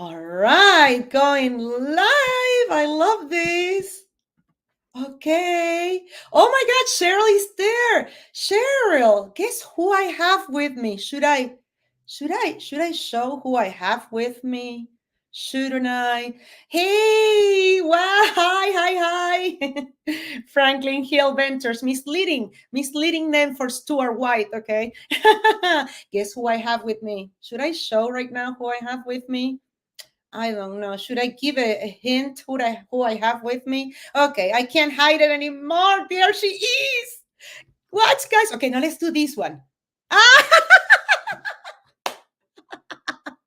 All right, going live. I love this. Okay. Oh my God, Cheryl is there. Cheryl, guess who I have with me? Should I show who I have with me? Shouldn't I? Hey, wow, hi. Franklin Hill Ventures, misleading name for Stuart White, okay? Guess who I have with me? Should I show right now who I have with me? I don't know. Should I give a hint who I have with me? Okay, I can't hide it anymore. There she is. Watch, guys. Okay, now let's do this one. Ah,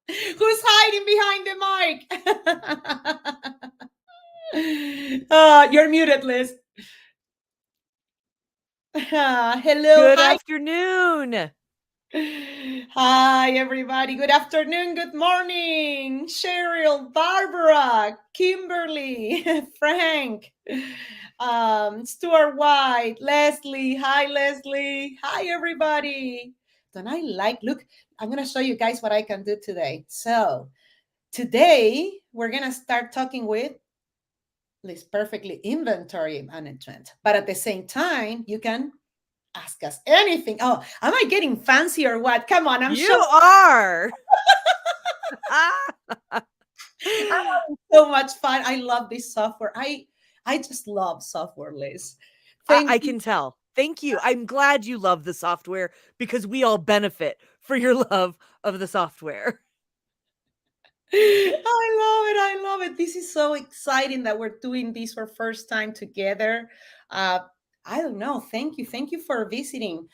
who's hiding behind the mic? You're muted, Liz. Hello, Good hi. afternoon. Hi, everybody. Good afternoon. Good morning. Cheryl, Barbara, Kimberly, Frank, Stuart White, Leslie. Hi, Leslie. Hi, everybody. Don't I look, I'm going to show you guys what I can do today. So, today we're going to start talking with this perfectly inventory management. But at the same time, you can ask us anything. Oh, am I getting fancy or what? Come on, I'm You so are. I'm having so much fun. I love this software. I just love software, Liz. Thank I you. can tell. Thank you. I'm glad you love the software because we all benefit for your love of the software. I love it. This is so exciting that we're doing this for first time together. Uh, I don't know. Thank you for visiting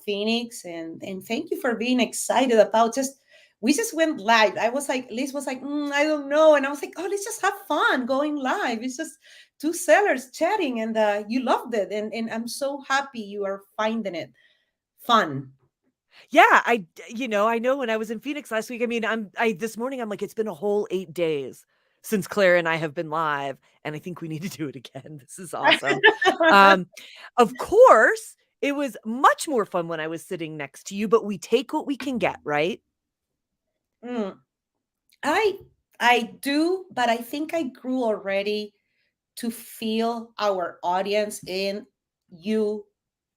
Phoenix, and thank you for being excited about just. We just went live. I was like, Liz was like, I don't know, and I was like, oh, let's just have fun going live. It's just two sellers chatting, and you loved it, and I'm so happy you are finding it fun. Yeah, I know when I was in Phoenix last week, I mean, this morning I'm like it's been a whole 8 days since Clara and I have been live, and I think we need to do it again. This is awesome. Um of course, it was much more fun when I was sitting next to you, but we take what we can get, right? Mm, I I do, but I think I grew already to feel our audience in you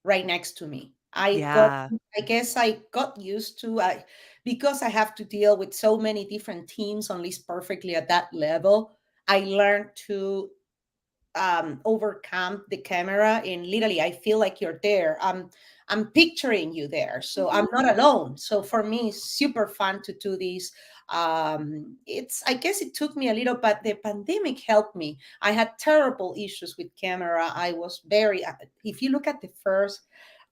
right next to me. Yeah. I guess I got used to I because I have to deal with so many different teams on least perfectly at that level. I learned to overcome the camera, and literally I feel like you're there. I'm picturing you there, so I'm Mhm. not alone. So for me it's super fun to do this. It's, I guess it took me a little, but the pandemic helped me. I had terrible issues with camera. I was very, if you look at the first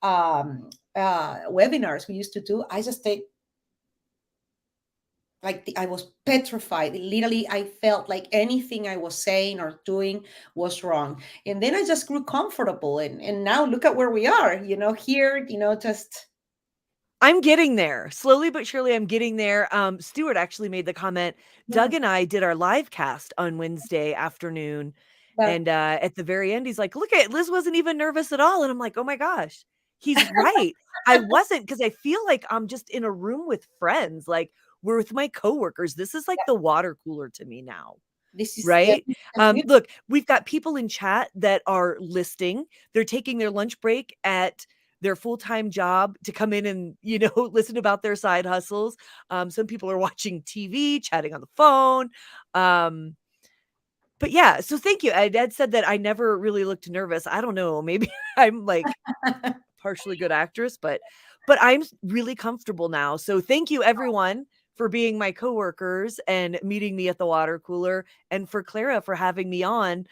webinars we used to do, I just take like I was petrified. Literally, I felt like anything I was saying or doing was wrong. And then I just grew comfortable. And now look at where we are, here, just. I'm getting there. Slowly but surely, I'm getting there. Stuart actually made the comment. Yeah. Doug and I did our live cast on Wednesday afternoon. But And at the very end, he's like, look at Liz wasn't even nervous at all. And I'm like, oh my gosh, he's right. I wasn't because I feel like I'm just in a room with friends. Like we're with my coworkers. This is like the water cooler to me now. this is Right? definitely. Look, we've got people in chat that are listing. They're taking their lunch break at their full-time job to come in and, listen about their side hustles. Some people are watching TV, chatting on the phone. Um, but yeah, so thank you. Ed said that I never really looked nervous. I don't know, maybe I'm like partially good actress, but I'm really comfortable now. So thank you everyone for being my coworkers and meeting me at the water cooler, and for Clara for having me on.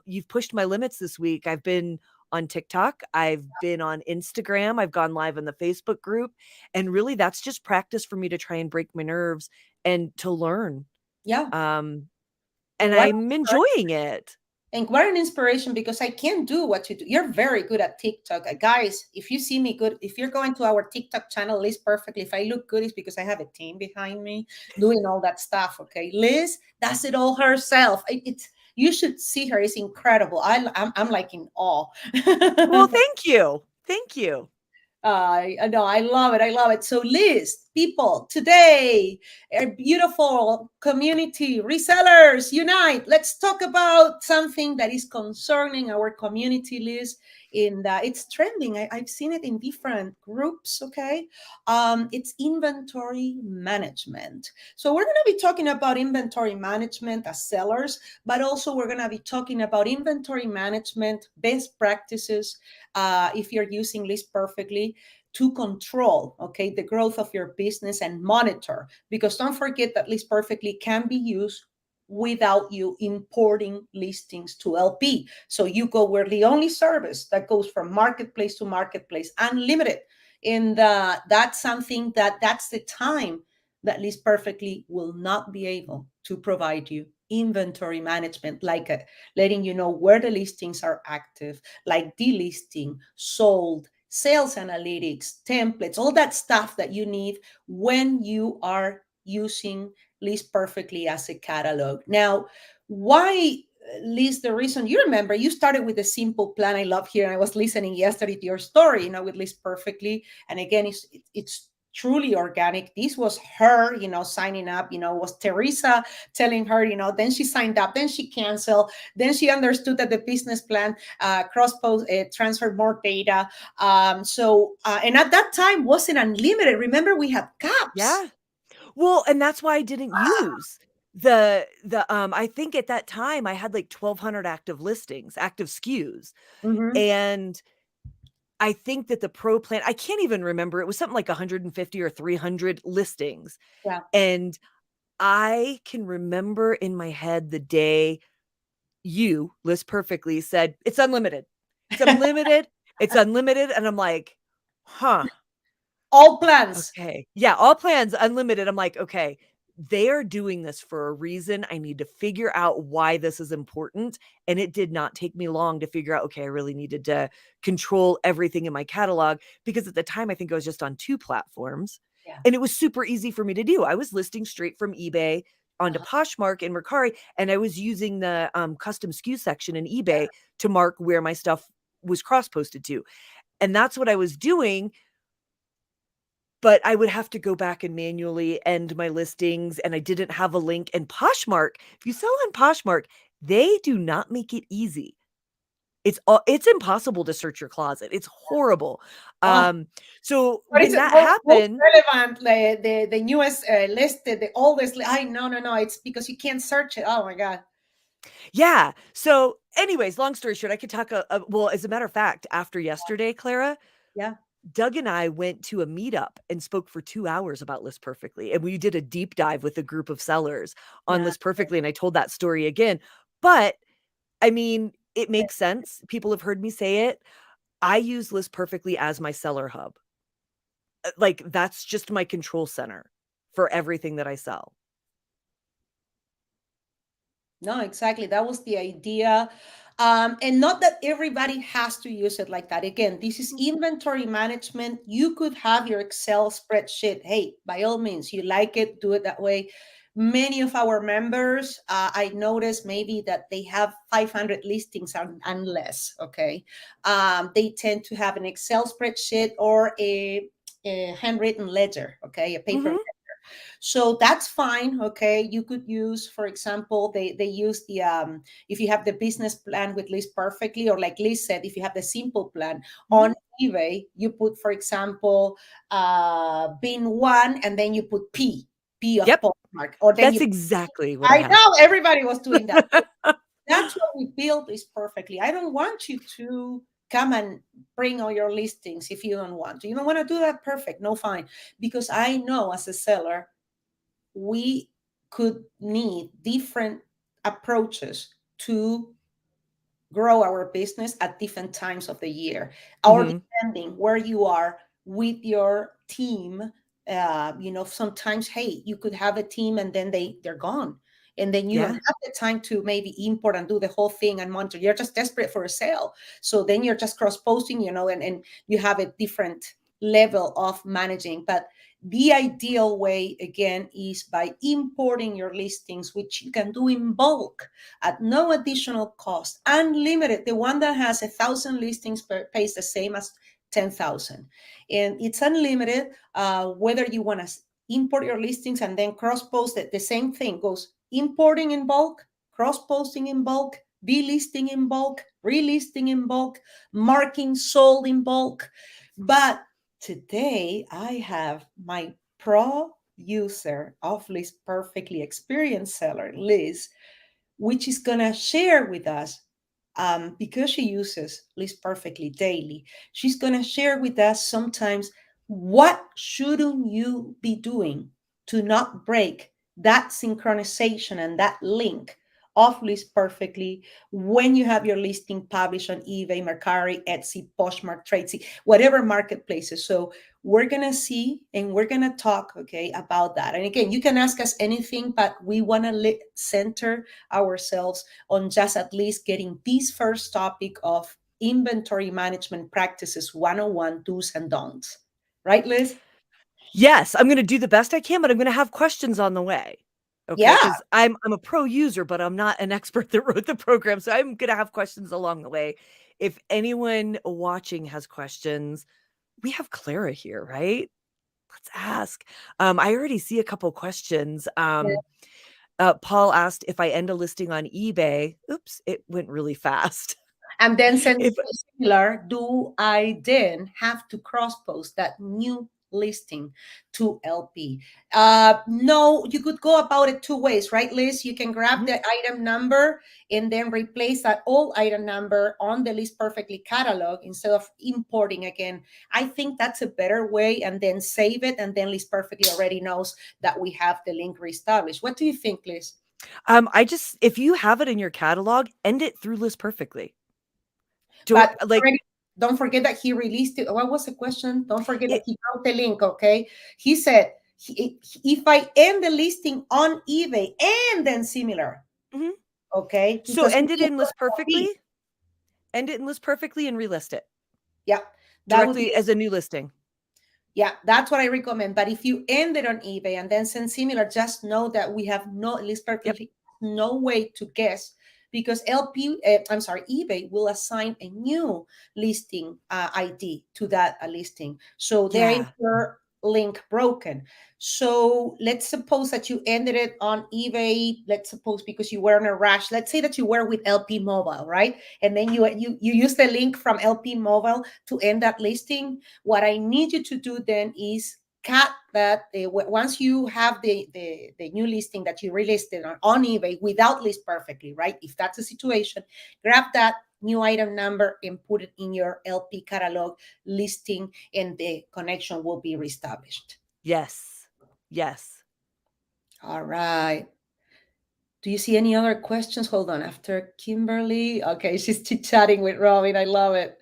You've pushed my limits this week. I've been on TikTok, I've been on Instagram, I've gone live in the Facebook group, and really that's just practice for me to try and break my nerves and to learn. Yeah. Um, And and what I'm enjoying it. And what an inspiration, because I can't do what you do. You're very good at TikTok. Guys, if you see me good, if you're going to our TikTok channel, Liz perfectly. If I look good, it's because I have a team behind me doing all that stuff. Okay. Liz does it all herself. It's, you should see her. It's incredible. I'm like in awe. Well, thank you. Thank you. I know. I love it. I love it. So, Liz, people, today, a beautiful community, resellers, unite. Let's talk about something that is concerning our community, Liz. It's trending. I've seen it in different groups. Okay, it's inventory management. So we're going to be talking about inventory management as sellers, but also we're going to be talking about inventory management best practices if you're using List Perfectly to control, okay, the growth of your business and monitor. Because don't forget that List Perfectly can be used without you importing listings to LP. So you go, we're the only service that goes from marketplace to marketplace, unlimited. And that's something that's the time that List Perfectly will not be able to provide you inventory management, like letting you know where the listings are active, like delisting, sold, sales analytics, templates, all that stuff that you need when you are using List Perfectly as a catalog. Now, why List? The reason, you remember you started with a simple plan. I love here. I was listening yesterday to your story, with List Perfectly. And again, it's truly organic. This was her, signing up, was Teresa telling her, then she signed up, then she canceled, then she understood that the business plan crosspost transferred more data. And at that time wasn't unlimited. Remember, we had caps. Yeah. Well, and that's why I didn't use I think at that time I had like 1,200 active listings, active SKUs. Mhm. And I think that the pro plan, I can't even remember, it was something like 150 or 300 listings. Yeah. And I can remember in my head the day you, List Perfectly, said, "It's unlimited. It's unlimited. It's unlimited." And I'm like, "Huh. All plans. Okay. Yeah, all plans unlimited." I'm like, "Okay, they are doing this for a reason. I need to figure out why this is important." And it did not take me long to figure out, okay, I really needed to control everything in my catalog, because at the time I think I was just on 2 platforms, Yeah. and it was super easy for me to do. I was listing straight from eBay onto Uh-huh. Poshmark and Mercari, and I was using the custom SKU section in eBay to mark where my stuff was cross posted to. And that's what I was doing, but I would have to go back and manually end my listings, and I didn't have a link. And Poshmark, if you sell on Poshmark, they do not make it easy. It's impossible to search your closet. It's horrible. Oh, So what is when it? that Most happened, relevant, the newest listed, the oldest. I no. It's because you can't search it. Oh my god. yeah. So anyways, long story short, I could talk well, as a matter of fact, after yesterday, Clara, Yeah. Doug and I went to a meetup and spoke for 2 hours about List Perfectly, and we did a deep dive with a group of sellers on Yeah. List Perfectly, and I told that story again. But, I mean, it makes sense. People have heard me say it. I use List Perfectly as my seller hub. Like, that's just my control center for everything that I sell. No, exactly. That was the idea. And not that everybody has to use it like that. Again, this is inventory management. You could have your Excel spreadsheet. Hey, by all means, you like it, do it that way. Many of our members, I noticed maybe that they have 500 listings and less. Okay. They tend to have an Excel spreadsheet or a handwritten ledger. Okay. A paper. Mhm. So that's fine. Okay, you could use, for example, they use the if you have the business plan with List Perfectly, or like Liz said, if you have the simple plan Mhm. on eBay, you put, for example, bin one, and then you put P of Yep. Postmark, or then That's you. exactly what I I have. know everybody was doing that. That's what we built List Perfectly. I don't want you to come and bring all your listings if you don't want to. You don't want to do that, perfect, no, fine, because I know as a seller we could need different approaches to grow our business at different times of the year, or Mhm. depending where you are with your team. Sometimes, hey, you could have a team and then they're gone, and then you don't Yeah. have the time to maybe import and do the whole thing and monitor. You're just desperate for a sale, so then you're just cross posting, and you have a different level of managing. But the ideal way, again, is by importing your listings, which you can do in bulk at no additional cost, unlimited. The one that has 1,000 listings pays the same as 10,000. And it's unlimited. Whether you want to import your listings and then cross post it, the same thing goes importing in bulk, cross posting in bulk, delisting in bulk, relisting in bulk, marking sold in bulk. But today I have my pro user of List Perfectly experienced seller, Liz, which is going to share with us, because she uses List Perfectly daily, she's going to share with us sometimes what shouldn't you be doing to not break that synchronization and that link of List Perfectly when you have your listing published on eBay, Mercari, Etsy, Poshmark, Tradesy, whatever marketplaces. So we're going to see and we're going to talk, okay, about that. And again, you can ask us anything, but we want to center ourselves on just at least getting this first topic of inventory management practices 101 do's and don'ts. Right, Liz? Yes, I'm gonna do the best I can, but I'm gonna have questions on the way. Okay, Yeah. because I'm a pro user, but I'm not an expert that wrote the program, so I'm gonna have questions along the way. If anyone watching has questions, we have Clara here, right? Let's ask. I already see a couple questions. Paul asked if I end a listing on eBay. Oops, it went really fast. And then send If similar, do I then have to cross post that new listing to LP? No, you could go about it two ways, right, Liz? You can grab Mhm. the item number and then replace that old item number on the List Perfectly catalog instead of importing again. I think that's a better way, and then save it, and then List Perfectly already knows that we have the link reestablished. What do you think, Liz? I just if you have it in your catalog, end it through List Perfectly. But Like don't forget that he released it. What was the question? Don't forget that it, he wrote the link, okay? He said, if I end the listing on eBay and then similar, mhm. okay? So Because end it we in List will be, Perfectly, end it in List Perfectly and relist it yeah, that would be, directly as a new listing. yeah, that's what I recommend. But if you end it on eBay and then send similar, just know that we have no List Yep. Perfectly, no way to guess, because I'm sorry, eBay will assign a new listing ID to that listing. So there is Yeah. your link broken. So let's suppose that you ended it on eBay. Let's suppose because you were in a rush. Let's say that you were with LP Mobile, right? And then you use the link from LP Mobile to end that listing. What I need you to do then is cut that once you have the new listing that you relisted on eBay without List Perfectly, right? If that's the situation, grab that new item number and put it in your LP catalog listing, and the connection will be reestablished. Yes. Yes. All right. Do you see any other questions? Hold on. After Kimberly. Okay, she's chit-chatting with Robin. I love it.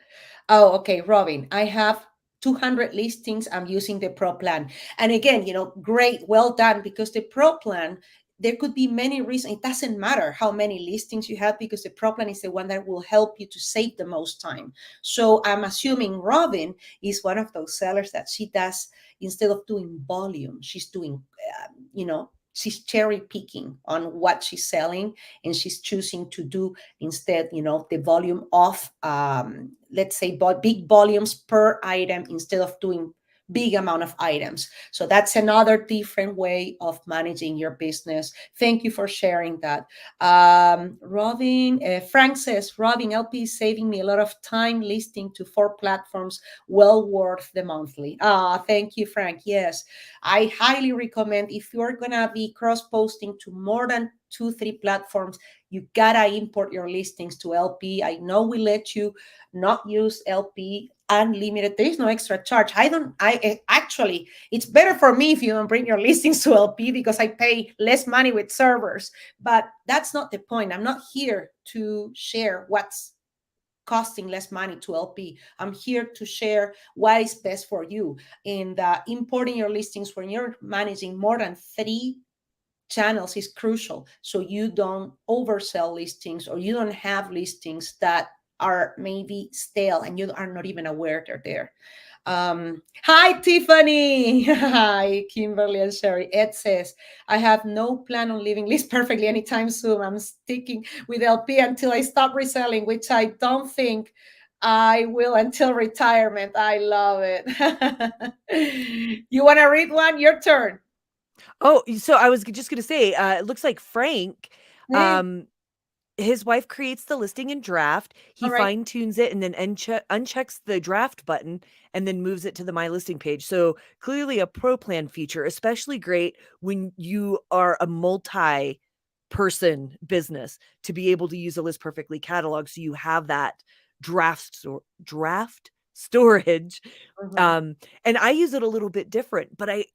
Oh, okay, Robin. I have 200 listings. I'm using the Pro plan. And again, great, well done, because the Pro plan, there could be many reasons. It doesn't matter how many listings you have, because the Pro plan is the one that will help you to save the most time. So I'm assuming Robin is one of those sellers that she does, instead of doing volume, she's doing, she's cherry picking on what she's selling, and she's choosing to do instead, the volume of, let's say, big volumes per item instead of doing big amount of items. So that's another different way of managing your business. Thank you for sharing that. Frank says, Robin, LP is saving me a lot of time listing to 4 platforms, well worth the monthly. Thank you, Frank. Yes, I highly recommend, if you're gonna be cross posting to more than 2-3 platforms, you gotta import your listings to LP. I know we let you not use LP unlimited. There is no extra charge. I actually, it's better for me if you don't bring your listings to LP, because I pay less money with servers. But that's not the point. I'm not here to share what's costing less money to LP. I'm here to share what is best for you. And importing your listings when you're managing more than 3 channels is crucial, so you don't oversell listings, or you don't have listings that are maybe stale and you are not even aware they're there. Hi, Tiffany. Hi, Kimberly and Sherry. Ed says, I have no plan on leaving List Perfectly anytime soon. I'm sticking with LP until I stop reselling, which I don't think I will until retirement. I love it. You want to read one? Your turn. Oh, so I was just gonna say, it looks like Frank, Eh, um, his wife creates the listing in draft. He all right. fine tunes it and then unchecks the draft button and then moves it to the My Listing page. So clearly a pro plan feature, especially great when you are a multi person business to be able to use a List Perfectly catalog. So you have that draft storage. Mhm. Um, and I use it a little bit different, but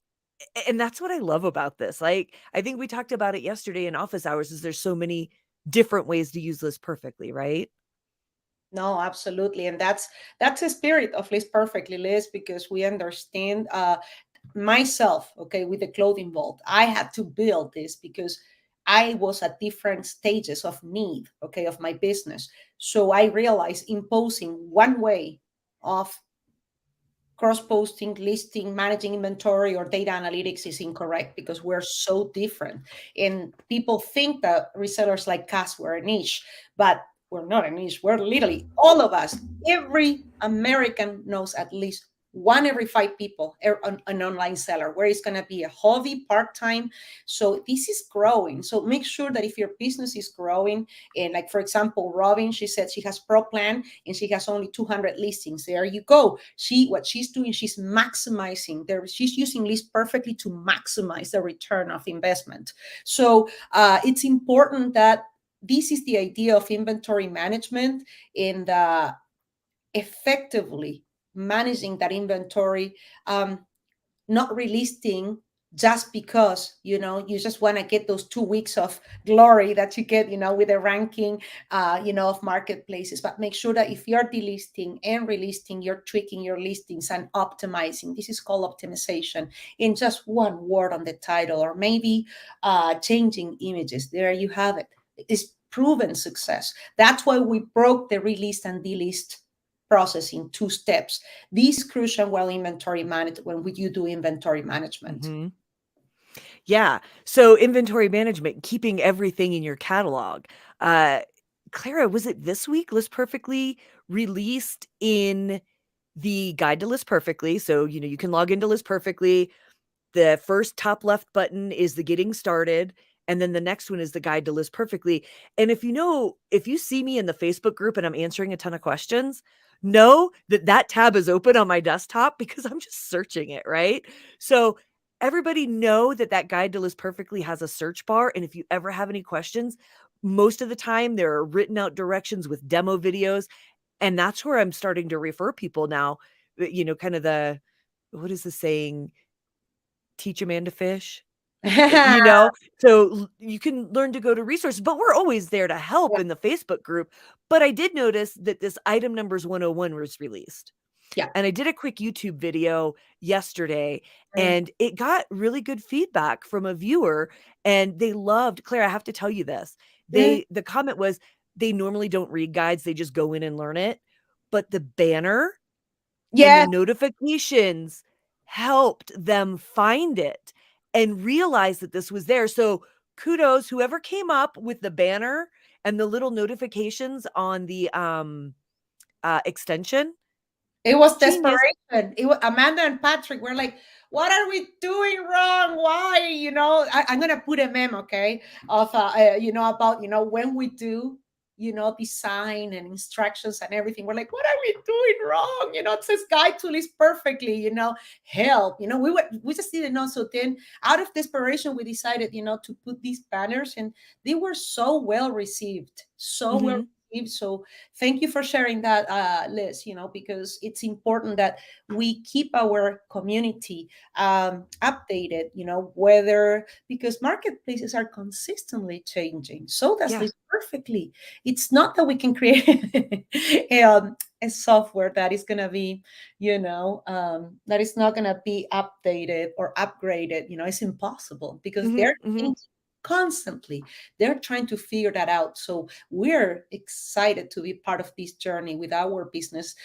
and that's what I love about this. Like, I think we talked about it yesterday in office hours is there's so many different ways to use this perfectly, right? No, absolutely. And that's the spirit of List Perfectly, Liz, because we understand myself, okay, with the clothing vault. I had to build this because I was at different stages of need, okay, of my business. So I realized imposing one way of cross-posting, listing, managing inventory, or data analytics is incorrect because we're so different. And people think that resellers like us were a niche, but we're not a niche. We're literally all of us. Every American knows at least one every five people an online seller, where it's going to be a hobby, part-time. So this is growing. So make sure that if your business is growing, and like for example, Robin, she said she has Pro Plan and she has only 200 listings. There you go. What she's doing, she's maximizing there. She's using List Perfectly to maximize the return of investment. So it's important that this is the idea of inventory management and effectively managing that inventory, not relisting just because you just want to get those 2 weeks of glory that you get with the ranking of marketplaces. But make sure that if you're delisting and relisting, you're tweaking your listings and optimizing. This is called optimization. In just one word on the title, or maybe changing images, there you have it. It's proven success. That's why we broke the relist and delist process in 2 steps. This is crucial while inventory manage when you do inventory management. Mhm. Yeah. So inventory management, keeping everything in your catalog. Uh, Clara, was it this week? List Perfectly released in the guide to List Perfectly. So, you can log into List Perfectly. The first top left button is the getting started. And then the next one is the guide to List Perfectly. And if you see me in the Facebook group and I'm answering a ton of questions, know that that tab is open on my desktop because I'm just searching it, right? So everybody know that that guide to List Perfectly has a search bar. And if you ever have any questions, most of the time there are written out directions with demo videos. And that's where I'm starting to refer people now, kind of what is the saying? Teach a man to fish. Yeah. So you can learn to go to resources, but we're always there to help in the Facebook group. But I did notice that this item numbers 101 was released. Yeah. And I did a quick YouTube video yesterday Mm, and it got really good feedback from a viewer and they loved Claire, I have to tell you this. mm. The comment was they normally don't read guides, they just go in and learn it. But the banner and the Yeah, notifications helped them find it and realize that this was there. So kudos, whoever came up with the banner and the little notifications on the extension. it was Genius. desperation. Amanda and Patrick were like, "What are we doing wrong? Why?" I'm gonna put a meme, okay, of about when we do design and instructions and everything. We're like, "What are we doing wrong?" It says guide to list perfectly. Help. We just didn't know. So then, out of desperation, we decided to put these banners, and they were so well received, so well Mhm. received. So thank you for sharing that, Liz, because it's important that we keep our community updated, whether because marketplaces are consistently changing. So does Yeah. Liz Perfectly. It's not that we can create a software that is going to be, that is not going to be updated or upgraded. It's impossible because Mhm. they're Mhm. changing constantly. They're trying to figure that out. So we're excited to be part of this journey with our business,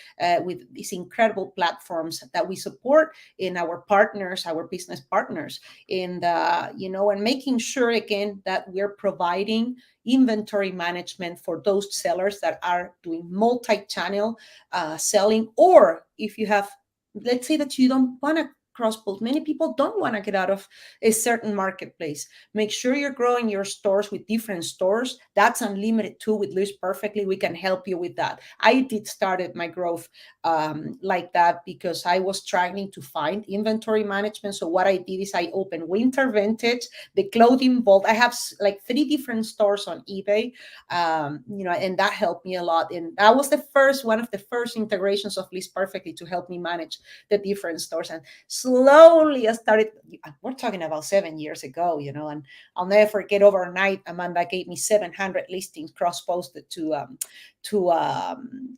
with these incredible platforms that we support in our partners, our business partners, and and making sure again that we're providing inventory management for those sellers that are doing multi-channel selling, or if you have, let's say that you don't want to cross post. Many people don't want to get out of a certain marketplace. Make sure you're growing your stores with different stores. That's unlimited too with List Perfectly. We can help you with that. I did started my growth like that because I was trying to find inventory management. So what I did is I opened Winter Vintage, the Clothing Vault. I have like 3 different stores on eBay, and that helped me a lot. And that was one of the first integrations of List Perfectly to help me manage the different stores. And slowly I started, we're talking about 7 years ago, and I'll never forget, overnight Amanda gave me 700 listings cross posted to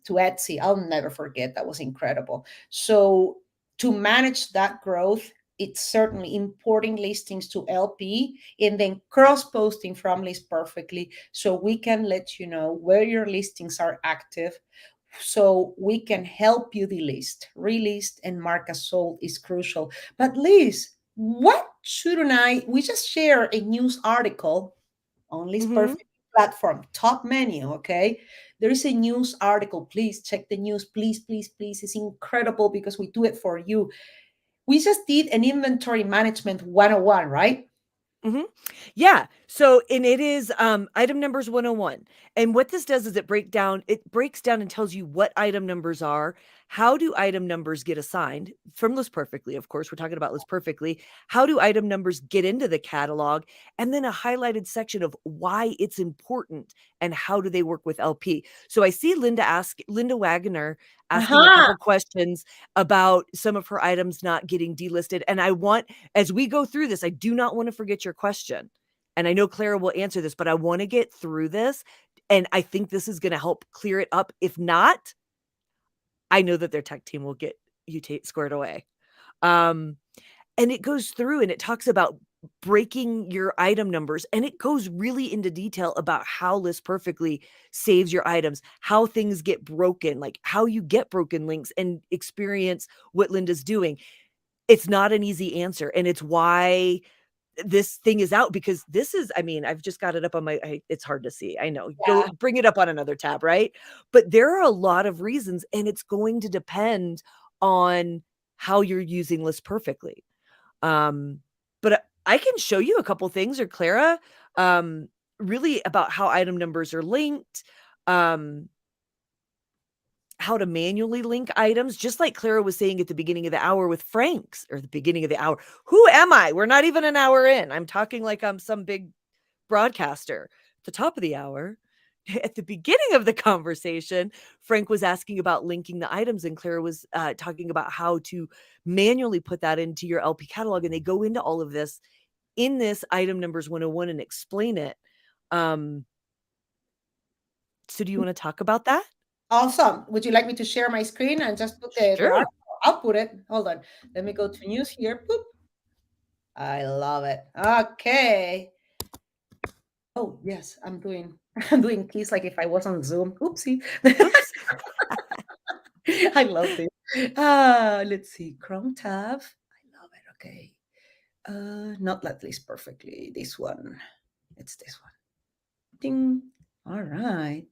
Etsy. I'll never forget. That was incredible. So to manage that growth, it's certainly importing listings to LP and then cross posting from List Perfectly, so we can let you know where your listings are active, so we can help you delist, relist, and mark as sold is crucial. But Liz, what shouldn't we just share a news article on List Mhm. Perfect platform, top menu, okay? There is a news article. Please check the news. Please, please, please. It's incredible because we do it for you. We just did an inventory management 101, right? Mhm. Yeah. So, and it is item numbers 101. And what this does is it breaks down and tells you what item numbers are, how do item numbers get assigned from List Perfectly. Of course, we're talking about List Perfectly. How do item numbers get into the catalog? And then a highlighted section of why it's important and how do they work with LP. So I see Linda Wagoner asking a Uh-huh. couple questions about some of her items not getting delisted. And as we go through this, I do not want to forget your question. And I know Clara will answer this, but I want to get through this. And I think this is going to help clear it up. If not, I know that their tech team will get you squared away. Um, and it goes through and it talks about breaking your item numbers, and it goes really into detail about how List Perfectly saves your items, how things get broken, like how you get broken links and experience what Linda's doing. It's not an easy answer, and it's why this thing is out, because I've just got it up on it's hard to see. I know. Go Yeah. bring it up on another tab, right? But there are a lot of reasons, and it's going to depend on how you're using List Perfectly. But I can show you a couple things, or Clara, um, really about how item numbers are linked, um, how to manually link items, just like Clara was saying at the beginning of the hour with Frank's, or the beginning of the hour. Who am I? We're not even an hour in. I'm talking like I'm some big broadcaster. At the top of the hour, at the beginning of the conversation, Frank was asking about linking the items, and Clara was talking about how to manually put that into your LP catalog. And they go into all of this in this item numbers 101 and explain it. So do you want to talk about that? Awesome. Would you like me to share my screen and just put the Sure. article? I'll put it. Hold on. Let me go to news here. Boop. I love it. Okay. Oh, yes, I'm doing I'm doing keys like if I was on Zoom. Oopsie. Oops. I love this. Let's see. Chrome tab. I love it. Okay. Not that List Perfectly. This one. It's this one. Ding. All right.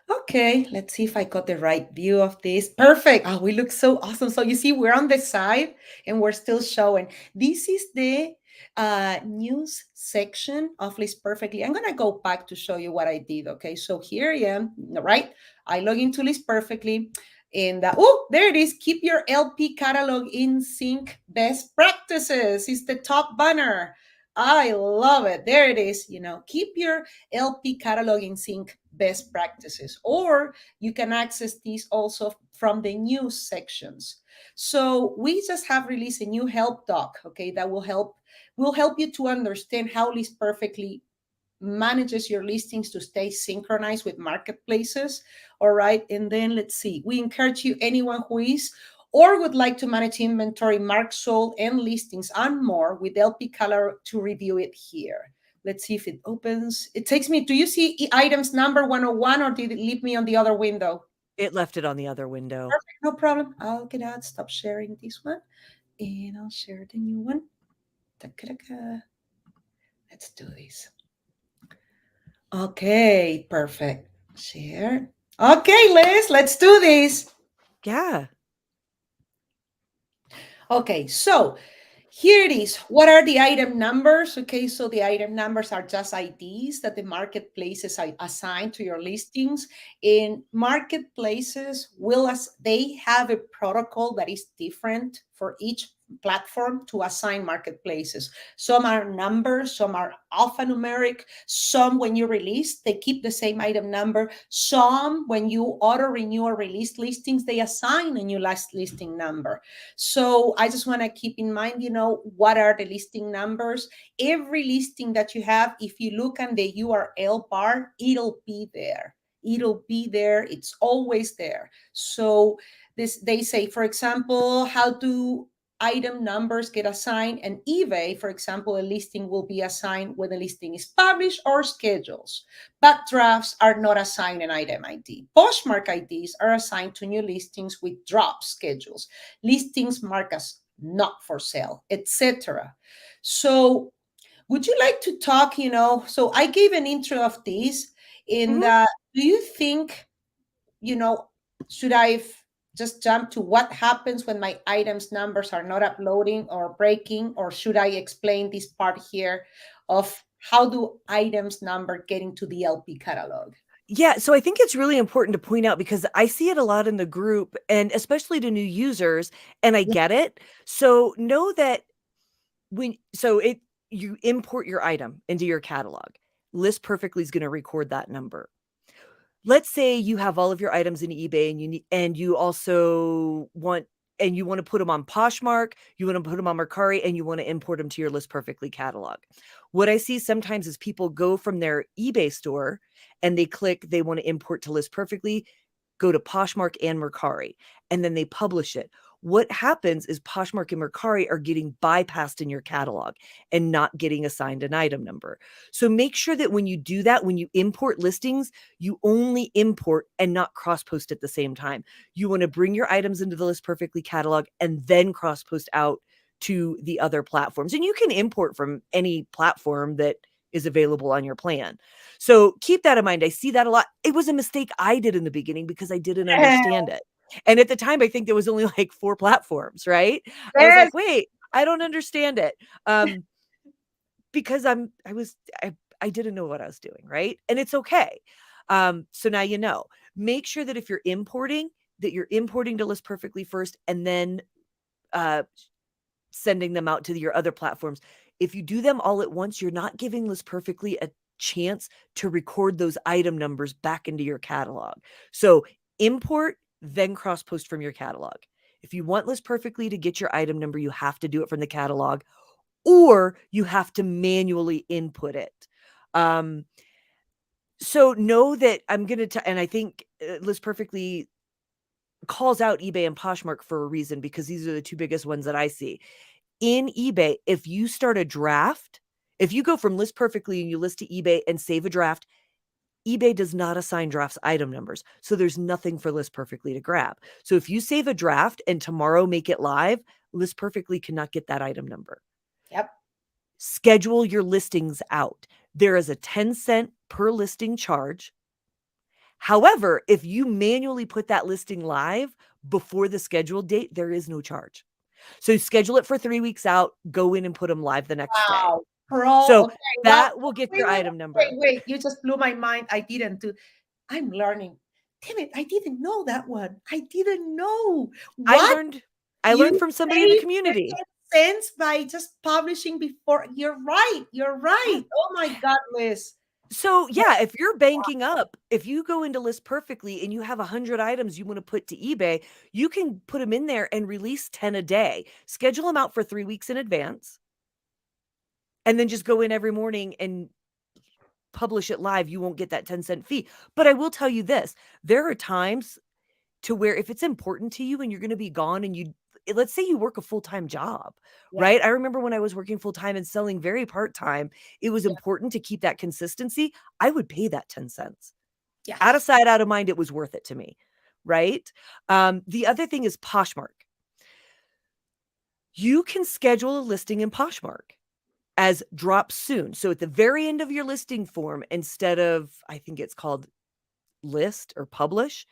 Okay, let's see if I got the right view of this. Perfect. Oh, we look so awesome. So you see, we're on the side and we're still showing. This is the news section of List Perfectly. I'm going to go back to show you what I did. Okay, so here I am, right? I log into List Perfectly. And oh, there it is. Keep your LP catalog in sync. Best practices is the top banner. I love it. There it is. Keep your LP catalog in sync, best practices, or you can access these also from the news sections. So we just have released a new help doc, okay, that will help you to understand how List Perfectly manages your listings to stay synchronized with marketplaces. All right. And then let's see. We encourage you, anyone who is or would like to manage inventory, mark sold, and listings and more with LP Color, to review it here. Let's see if it opens. It takes me, do you see items number 101 or did it leave me on the other window? It left it on the other window. Perfect, no problem. I'll get out, stop sharing this one, and I'll share the new one. Ta-ka-da-ka. Let's do this. Okay, perfect. Share. Okay, Liz, let's do this. Yeah. Okay, so here it is. What are the item numbers? Okay, so the item numbers are just IDs that the marketplaces assign to your listings. In marketplaces, they have a protocol that is different for each platform to assign marketplaces. Some are numbers, some are alphanumeric, some when you release, they keep the same item number. Some when you auto renew or release listings, they assign a new last listing number. So I just want to keep in mind, what are the listing numbers? Every listing that you have, if you look on the URL bar, it'll be there. It'll be there. It's always there. So they say, for example, how do item numbers get assigned? And eBay, for example, a listing will be assigned when the listing is published or schedules. Backdrafts are not assigned an item ID. Poshmark IDs are assigned to new listings with drop schedules. Listings marked as not for sale, etc. So would you like to talk, so I gave an intro of this in Mhm. the, do you think, should I just jump to what happens when my items numbers are not uploading or breaking, or should I explain this part here of how do items number get into the LP catalog? Yeah, so I think it's really important to point out because I see it a lot in the group and especially to new users, and I Yeah. get it. So know that you import your item into your catalog. List Perfectly is going to record that number. Let's say you have all of your items in eBay and you also want to put them on Poshmark, you want to put them on Mercari, and you want to import them to your List Perfectly catalog. What I see sometimes is people go from their eBay store and they want to import to List Perfectly, go to Poshmark and Mercari, and then they publish it. What happens is Poshmark and Mercari are getting bypassed in your catalog and not getting assigned an item number. So make sure that when you do that, when you import listings, you only import and not cross post at the same time. You want to bring your items into the List Perfectly catalog and then cross post out to the other platforms. And you can import from any platform that is available on your plan. So keep that in mind. I see that a lot. It was a mistake I did in the beginning because I didn't understand it. And at the time, I think there was only like 4 platforms, right? I was Yes. like, wait, I don't understand it. Because I didn't know what I was doing, right? And it's okay. So now you know. Make sure that if you're importing, that you're importing to List Perfectly first and then sending them out to your other platforms. If you do them all at once, you're not giving List Perfectly a chance to record those item numbers back into your catalog. So import, then cross post from your catalog. If you want List Perfectly to get your item number, you have to do it from the catalog, or you have to manually input it. So know that I'm going to, and I think List Perfectly calls out eBay and Poshmark for a reason because these are the 2 biggest ones that I see. In eBay, if you start a draft, if you go from List Perfectly and you list to eBay and save a draft, eBay does not assign drafts item numbers. So there's nothing for List Perfectly to grab. So if you save a draft and tomorrow make it live, List Perfectly cannot get that item number. Yep. Schedule your listings out. There is a 10-cent per listing charge. However, if you manually put that listing live before the scheduled date, there is no charge. So schedule it for 3 weeks out, go in and put them live the next day. Wow. Pro. So Okay. Wow. that will get Wait, your wait, item wait, number. wait. You just blew my mind. I didn't do. I'm learning. Damn it. I didn't know that one. I didn't know. I What? learned You from somebody in the saved the community. 10 cents by just publishing before. You're right. You're Yeah. right. Oh my God, Liz. So yeah, if you're banking up, if you go into List Perfectly and you have 100 items you want to put to eBay, you can put them in there and release 10 a day. Schedule them out for 3 weeks in advance. And then just go in every morning and publish it live. You won't get that 10-cent fee. But I will tell you this, there are times to where if it's important to you and you're going to be gone and let's say you work a full-time job, Yeah. right? I remember when I was working full-time and selling very part-time, it was Yeah. important to keep that consistency. I would pay that 10 cents. Out of Yes. sight, out of mind, it was worth it to me, right? The other thing is Poshmark. You can schedule a listing in Poshmark as drop soon. So at the very end of your listing form, instead of, I think it's called list or publish,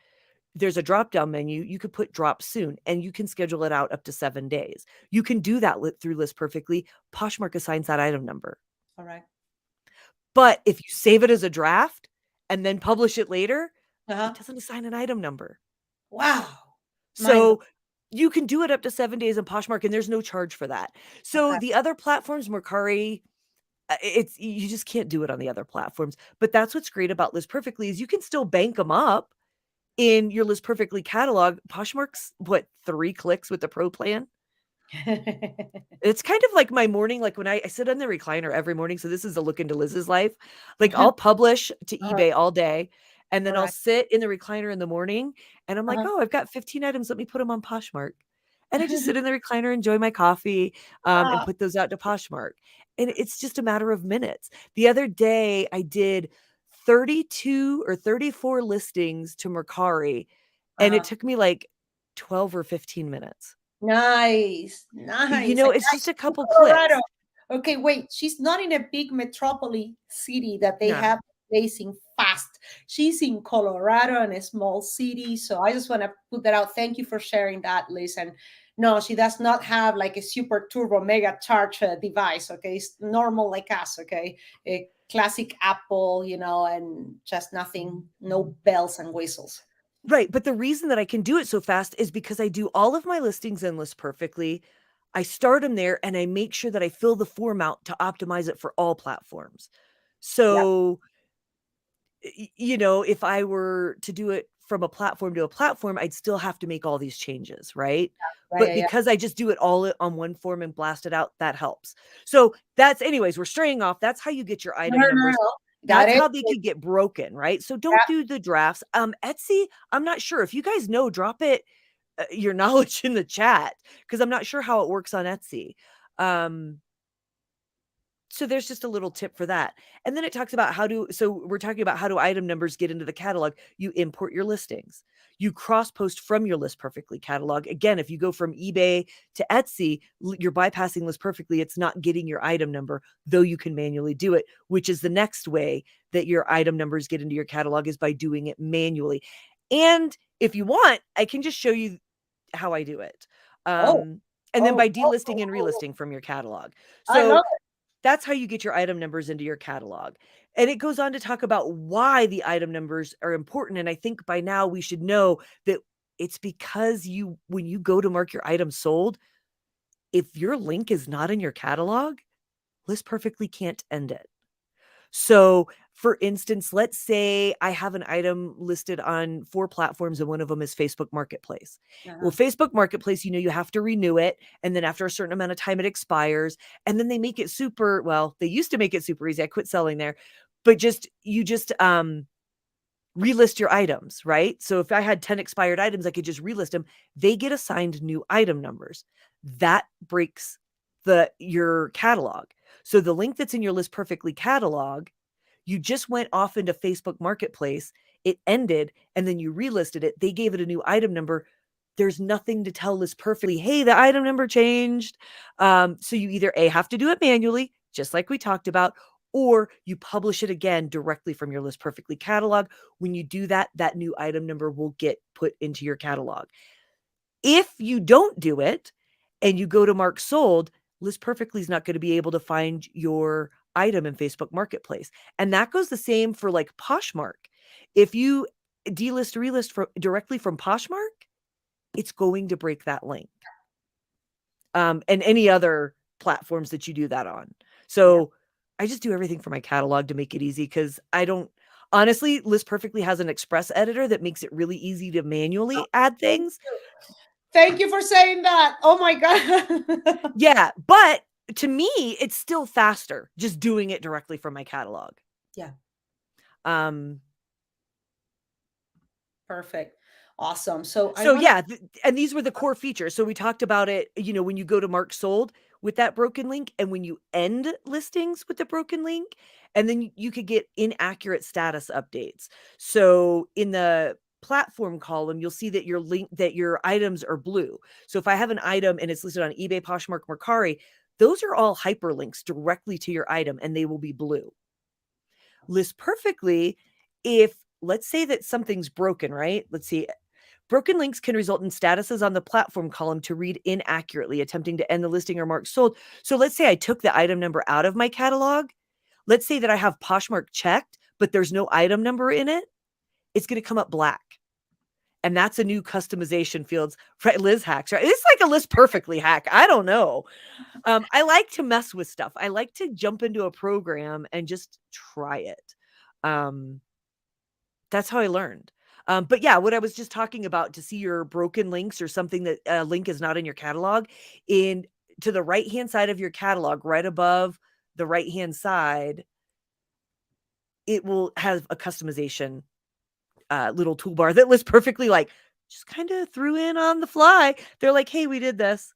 there's a drop down menu. You could put drop soon and you can schedule it out up to 7 days. You can do that through List Perfectly. Poshmark assigns that item number. All right. Yeah. But if you save it as a draft and then publish it later, it Uh-huh. doesn't assign an item number. Wow. Mind So you can do it up to 7 days in Poshmark and there's no charge for that. So okay. the other platforms, Mercari, it's you just can't do it on the other platforms. But that's what's great about List Perfectly is you can still bank them up in your List Perfectly catalog. Poshmark's what, 3 clicks with the pro plan? It's kind of like my morning, like when I sit on the recliner every morning. So this is a look into Liz's life. Like I'll publish to Uh-huh. eBay all day, and All then I'll right. sit in the recliner in the morning, and I'm like, Uh-huh. oh, I've got 15 items. Let me put them on Poshmark. And I just sit in the recliner, enjoy my coffee, and Wow. put those out to Poshmark. And it's just a matter of minutes. The other day, I did 32 or 34 listings to Mercari, and it Uh-huh. took me like 12 or 15 minutes. Nice. You Nice. know, And it's that's just a in couple Colorado. clicks. Okay, wait. She's not in a big metropolis city that they No. have placing fast. She's in Colorado in a small city. So I just want to put that out. Thank you for sharing that, Liz. And no, she does not have like a super turbo mega charge device. Okay, it's normal like us. Okay, a classic Apple, and just nothing, no bells and whistles. Right, but the reason that I can do it so fast is because I do all of my listings in List Perfectly. I start them there and I make sure that I fill the form out to optimize it for all platforms. Yep. So, if I were to do it from a platform to a platform, I'd still have to make all these changes, right? Yeah, But yeah, yeah. because I just do it all on one form and blast it out, that helps. So that's, anyways, we're straying off. That's how you get your No, item no, no, numbers. no. Got That's it. how they could get broken, right? So don't do the drafts. Etsy, I'm not sure. If you guys know, drop it your knowledge in the chat because I'm not sure how it works on Etsy. So there's just a little tip for that. And then it talks about so we're talking about how do item numbers get into the catalog. You import your listings. You cross post from your List Perfectly catalog. Again, if you go from eBay to Etsy, you're bypassing List Perfectly. It's not getting your item number, though you can manually do it, which is the next way that your item numbers get into your catalog is by doing it manually. And if you want, I can just show you how I do it. Oh, And then oh, by oh, delisting oh, and oh. relisting from your catalog. I So love it. that's how you get your item numbers into your catalog. And it goes on to talk about why the item numbers are important. And I think by now we should know that it's because when you go to mark your item sold, if your link is not in your catalog, List Perfectly can't end it. So, for instance, let's say I have an item listed on 4 platforms and one of them is Facebook Marketplace. Well, Uh-huh. Facebook Marketplace, you have to renew it. And then after a certain amount of time, it expires. And then they make it they used to make it super easy. I quit selling there. But you just relist your items, right? So if I had 10 expired items, I could just relist them. They get assigned new item numbers. That breaks your catalog. So the link that's in your List Perfectly catalog, you just went off into Facebook Marketplace, it ended, and then you relisted it. They gave it a new item number. There's nothing to tell List Perfectly, hey, the item number changed. So you either have to do it manually, just like we talked about, or you publish it again directly from your List Perfectly catalog. When you do that, that new item number will get put into your catalog. If you don't do it and you go to mark sold, List Perfectly is not going to be able to find your item in Facebook Marketplace. And that goes the same for like Poshmark. If you delist relist directly from Poshmark, it's going to break that link. And any other platforms that you do that on. So I just do everything for my catalog to make it easy because honestly, List Perfectly has an express editor that makes it really easy to manually add things. Thank you for saying that. Oh my God. Yeah, but to me, it's still faster just doing it directly from my catalog. Yeah. Um, Perfect. Awesome. So I So want yeah, and these were the core features. So we talked about it, when you go to mark sold with that broken link, and when you end listings with the broken link, and then you could get inaccurate status updates. So in the platform column, you'll see that your items are blue. So if I have an item and it's listed on eBay, Poshmark, Mercari, those are all hyperlinks directly to your item, and they will be blue. List perfectly if, let's say that something's broken, right? Let's see. Broken links can result in statuses on the platform column to read inaccurately, attempting to end the listing or mark sold. So let's say I took the item number out of my catalog. Let's say that I have Poshmark checked, but there's no item number in it. It's going to come up black. And that's a new customization fields, right? Liz hacks, right? It's like a list perfectly hack. I don't know. I like to mess with stuff. I like to jump into a program and just try it. That's how I learned. But yeah, what I was just talking about, to see your broken links or something that a link is not in your catalog, in to the right hand side of your catalog, right above the right hand side, it will have a customization little toolbar that lists perfectly, like, just kind of threw in on the fly. They're like, hey, we did this.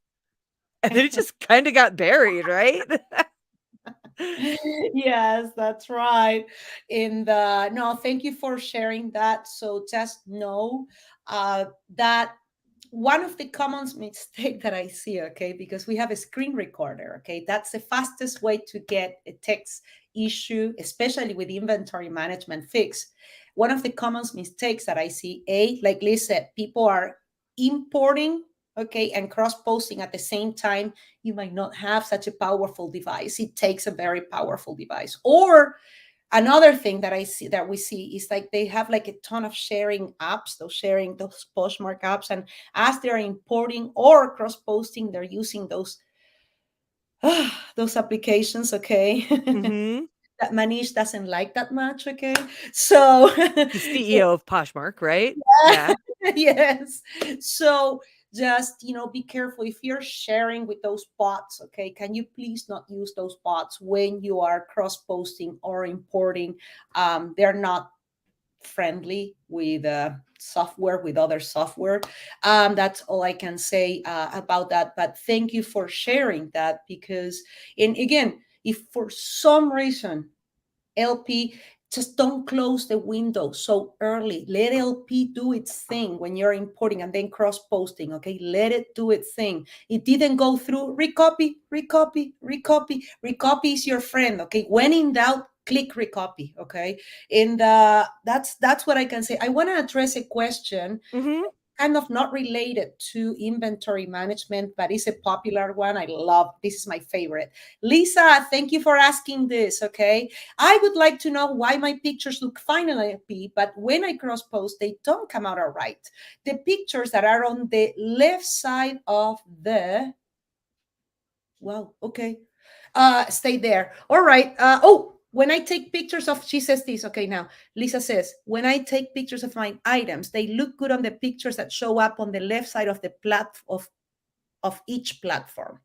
And then it just kind of got buried, right? Yes, that's right. No, thank you for sharing that. So just know that one of the common mistake that I see, okay, because we have a screen recorder, okay, that's the fastest way to get a text issue, especially with inventory management fix. One of the common mistakes that I see, like Liz said, people are importing, okay, and cross-posting at the same time. You might not have such a powerful device. It takes a very powerful device. Or another thing that I see, that we see, is like they have like a ton of sharing apps, those Poshmark apps, and as they're importing or cross-posting, they're using those applications, okay. Mm-hmm. That Manish doesn't like that much, okay. So The CEO of Poshmark, right? yeah. Yeah. Yes. So just, be careful if you're sharing with those bots, okay? Can you please not use those bots when you are cross posting or importing? They're not friendly with software, with other software. That's all I can say about that. But thank you for sharing that, because, and again, if for some reason LP, just don't close the window so early. Let LP do its thing when you're importing and then cross posting. Okay, let it do its thing. It didn't go through. Recopy, recopy, recopy. Recopy is your friend. Okay, when in doubt, click recopy. Okay, and that's what I can say. I want to address a question, Mm-hmm. kind of not related to inventory management, but it's a popular one. I love this, is my favorite. Lisa, thank you for asking this. Okay. I would like to know why my pictures look fine on LP, but when I cross post, they don't come out all right. The pictures that are on the left side of the, wow, okay. Stay there. All right. When I take pictures of, she says this, okay, now Lisa says, when I take pictures of my items, they look good on the pictures that show up on the left side of the of each platform.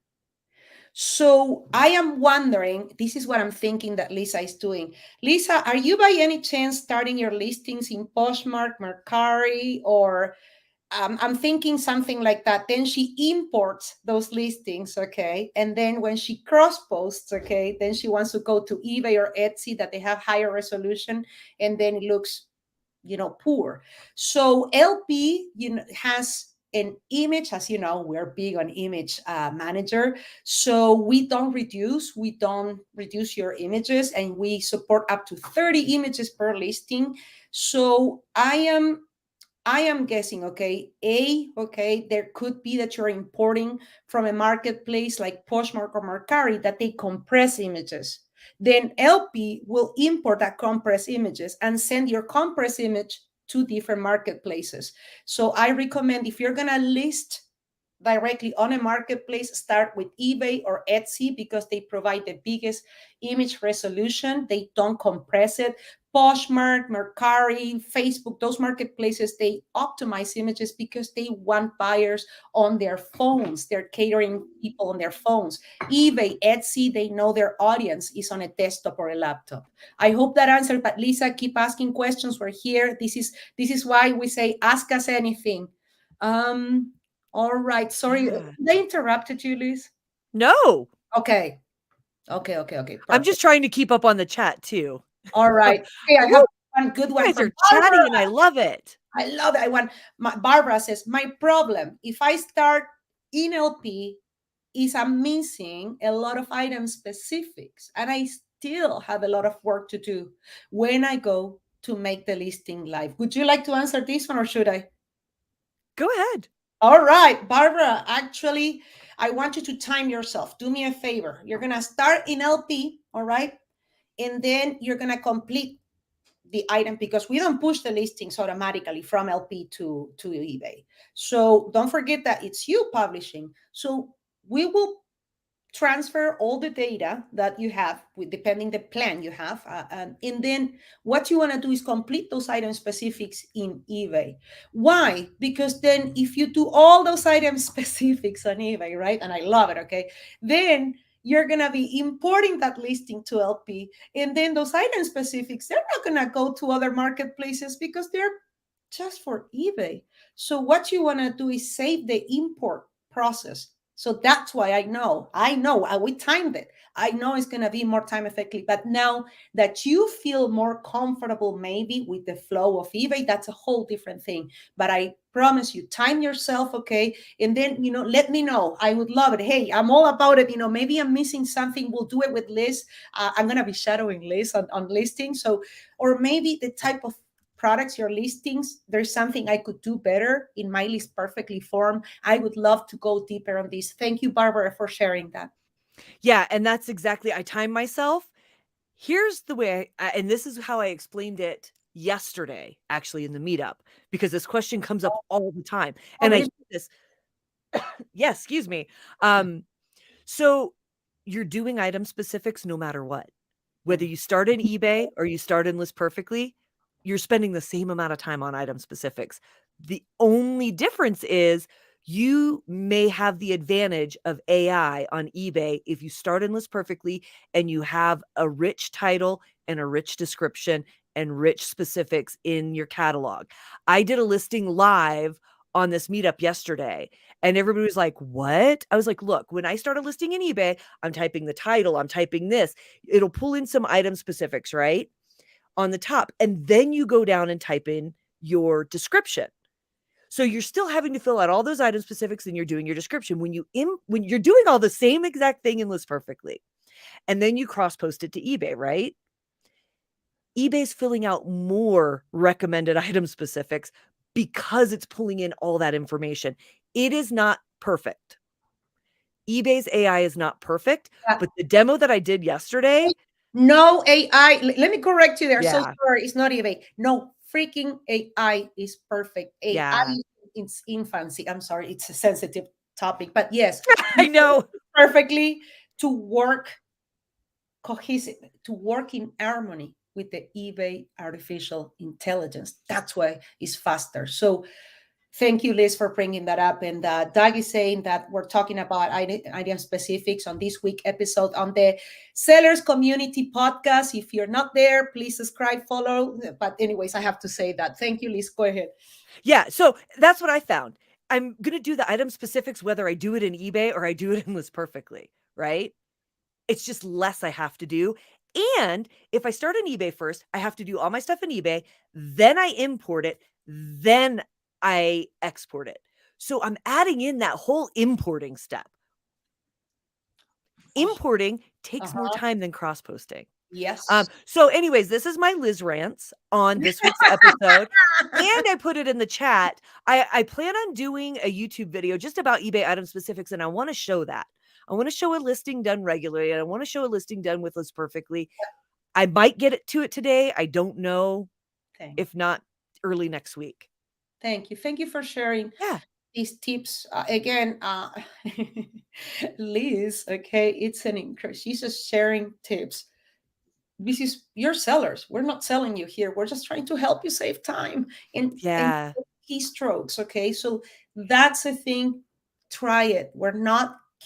So I am wondering, this is what I'm thinking that Lisa is doing. Lisa, are you by any chance starting your listings in Poshmark, Mercari, or I'm thinking something like that. Then she imports those listings, okay? And then when she cross posts, okay, then she wants to go to eBay or Etsy that they have higher resolution, and then it looks, poor. So LP, has an image, as you know, we're big on image manager. So we don't reduce your images, and we support up to 30 images per listing. So I am guessing, okay, okay, there could be that you're importing from a marketplace like Poshmark or Mercari that they compress images. Then LP will import that compressed images and send your compressed image to different marketplaces. So I recommend, if you're going to list directly on a marketplace, start with eBay or Etsy because they provide the biggest image resolution. They don't compress it. Poshmark, Mercari, Facebook, those marketplaces, they optimize images because they want buyers on their phones. They're catering people on their phones. eBay, Etsy, they know their audience is on a desktop or a laptop. I hope that answered, but Lisa, keep asking questions. We're here. This is why we say ask us anything. All right. Sorry, Yeah. they interrupted you, Liz. No, Okay. Okay. I'm just Perfect. trying to keep up on the chat too. All right. Okay, I Woo, have one good you one guys from are Barbara. chatty and I love it. I love that. Barbara says, my problem, if I start in LP, is I'm missing a lot of item specifics and I still have a lot of work to do when I go to make the listing live. Would you like to answer this one or should I? Go ahead. All right, Barbara, actually, I want you to time yourself. Do me a favor. You're going to start in LP, all right? And then you're going to complete the item because we don't push the listings automatically from LP to eBay. So don't forget that it's you publishing. So we will transfer all the data that you have with depending the plan you have and then what you want to do is complete those item specifics in eBay. Why? Because then if you do all those item specifics on eBay, right, and I love it, okay, then you're going to be importing that listing to LP, and then those item specifics, they're not going to go to other marketplaces because they're just for eBay. So what you want to do is save the import process. So that's why we timed it. I know it's going to be more time effective, but now that you feel more comfortable maybe with the flow of eBay, that's a whole different thing. But I promise you, time yourself, okay? And then, let me know. I would love it. Hey, I'm all about it. Maybe I'm missing something. We'll do it with Liz. I'm going to be shadowing Liz on listing. So, or maybe the type of products, your listings, there's something I could do better in my list perfectly form. I would love to go deeper on this. Thank you, Barbara, for sharing that. Yeah, and that's exactly, I timed myself. Here's the way, and this is how I explained it yesterday, actually, in the meetup, because this question comes up all the time. Oh, And I really? hear this, yeah, excuse me. So you're doing item specifics no matter what. Whether you start in eBay or you start in List Perfectly, you're spending the same amount of time on item specifics. The only difference is you may have the advantage of AI on eBay if you start in List Perfectly and you have a rich title and a rich description and rich specifics in your catalog. I did a listing live on this meetup yesterday and everybody was like, what? I was like, look, when I start a listing in eBay, I'm typing the title, I'm typing this. It'll pull in some item specifics, right? On the top. And then you go down and type in your description. So you're still having to fill out all those item specifics and you're doing your description. When you're doing all the same exact thing in List Perfectly, and then you cross post it to eBay, right? eBay's filling out more recommended item specifics because it's pulling in all that information. It is not perfect. eBay's AI is not perfect, but the demo that I did yesterday. No AI. Let me correct you there. So Yeah. sorry, it's not eBay. No, freaking AI is perfect. AI Yeah. is in its infancy. I'm sorry, it's a sensitive topic, but yes, I know. perfectly to work cohesive, to work in harmony with the eBay artificial intelligence. That's why it's faster. So thank you, Liz, for bringing that up. And Doug is saying that we're talking about item specifics on this week episode on the Sellers Community Podcast. If you're not there, please subscribe, follow. But anyways, I have to say that. Thank you, Liz. Go ahead. Yeah. So that's what I found. I'm going to do the item specifics, whether I do it in eBay or I do it in List Perfectly, right? It's just less I have to do. And if I start in eBay first, I have to do all my stuff in eBay, then I import it, then I export it. So I'm adding in that whole importing step. Importing takes more time than cross posting. Yes. So anyways, this is my Liz rants on this week's episode. And I put it in the chat. I plan on doing a YouTube video just about eBay item specifics, and I want to show that. I want to show a listing done regularly, and I want to show a listing done with List Perfectly. I might get it to it today. I don't know. If not, early next week. Thank you. Thank you for sharing. Yeah. these tips again. Liz, okay, it's an increase. She's just sharing tips. This is your sellers. We're not selling you here. We're just trying to help you save time and Yeah. keystrokes. Okay, so that's a thing. Try it.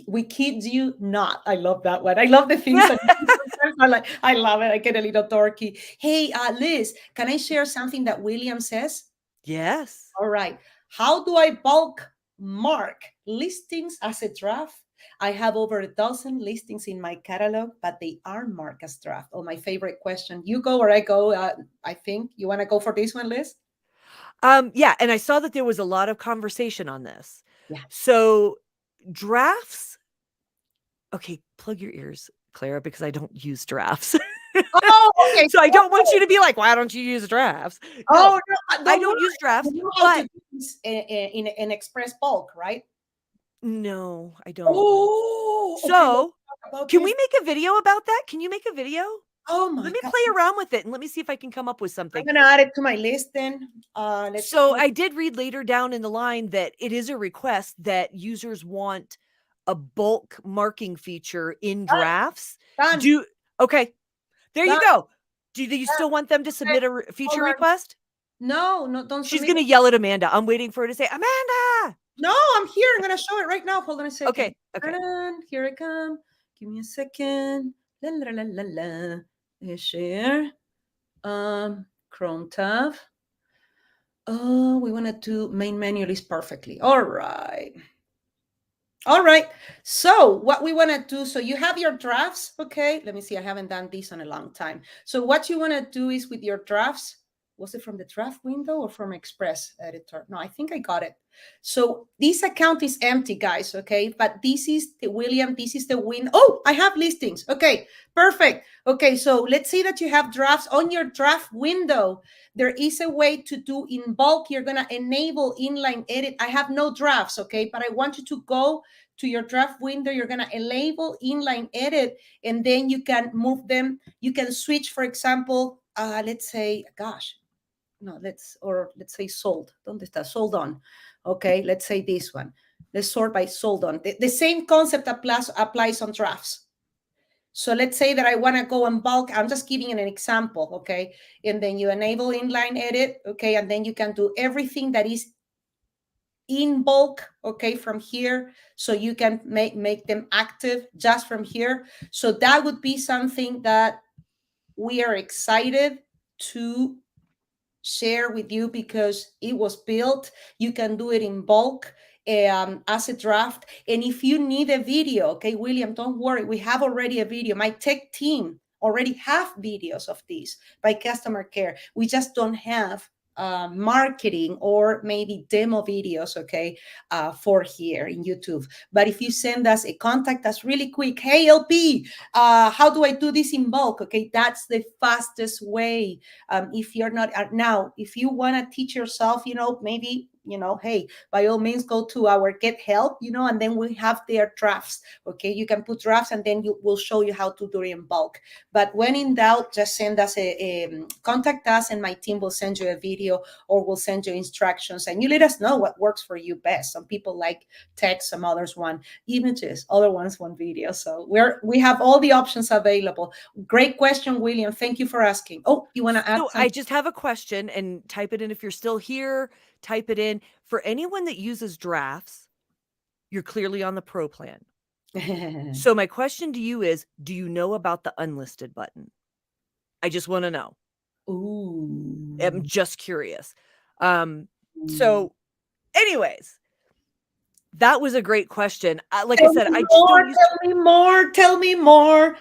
We kid you not. I love that one. I love the things that sometimes I like. I love it. I get a little dorky. Hey, Liz, can I share something that William says? Yes. All right. How do I bulk mark listings as a draft? I have over a dozen listings in my catalog, but they aren't marked as draft. Oh, my favorite question. You go or I go? I think you want to go for this one, Liz? Yeah, and I saw that there was a lot of conversation on this. Yeah. So drafts, okay, plug your ears, Clara, because I don't use drafts. Oh, okay. So I don't want you to be like, why don't you use drafts? No, Oh, no, I don't don't worry. use drafts, You know how to but do this in an express bulk, right? no, I don't. Oh, okay. Let's So talk about can this. we make a video about that? Can you make a video? Oh my Let me God. play around with it and let me see if I can come up with I'm something. gonna add it to my list then. Let's So put I did read later down in the line that it is a request that users want a bulk marking feature in drafts. done, Do okay, there you done, go. Do you done. still want them to Okay, submit a hold feature on. request? No, no, don't She's submit gonna it. yell at Amanda. I'm waiting for her to say, Amanda. No, I'm here. I'm gonna show it right now. Hold on a second. Okay, okay. Ta-da, here I come. Give me a second. La la la la la. Share. Chrome tab. Oh, we want to do main menu list perfectly. All right. All right. So what we want to do, so you have your drafts. Okay. Let me see. I haven't done this in a long time. So what you want to do is with your drafts, was it from the draft window or from Express editor? No, I think I got it. So this account is empty, guys. Okay. But this is the William. This is the win. Oh, I have listings. Okay. Perfect. Okay. So let's say that you have drafts on your draft window. There is a way to do in bulk. You're going to enable inline edit. I have no drafts. Okay. But I want you to go to your draft window. You're going to enable inline edit, and then you can move them. You can switch, for example, let's say, gosh, no, let's say sold. ¿Dónde está? Sold on. Okay, let's say this one. Let's sort by sold on. The same concept applies on drafts. So let's say that I want to go in bulk. I'm just giving an example, okay? And then you enable inline edit, okay? And then you can do everything that is in bulk, okay, from here. So you can make them active just from here. So that would be something that we are excited to share with you because it was built. You can do it in bulk as a draft. And if you need a video, okay, William, don't worry. We have already a video. My tech team already have videos of this by customer care. We just don't have marketing or maybe demo videos, okay, for here in YouTube. But if you send us a contact us really quick, hey, LP, how do I do this in bulk? Okay, that's the fastest way. If you're not now, if you want to teach yourself, maybe, hey, by all means, go to our get help, and then we have their drafts. Okay, you can put drafts and then we'll show you how to do it in bulk. But when in doubt, just send us contact us and my team will send you a video or we'll send you instructions and you let us know what works for you best. Some people like text, some others want images, other ones want video. So we have all the options available. Great question, William. Thank you for asking. Oh, you want to add So something? I just have a question, and type it in if you're still here. Type it in. For anyone that uses drafts, you're clearly on the pro plan. So my question to you is, do you know about the unlisted button? I just want to know. Ooh. I'm just curious. So anyways, that was a great question. Like I said, I just don't use. Tell me more. Tell me more.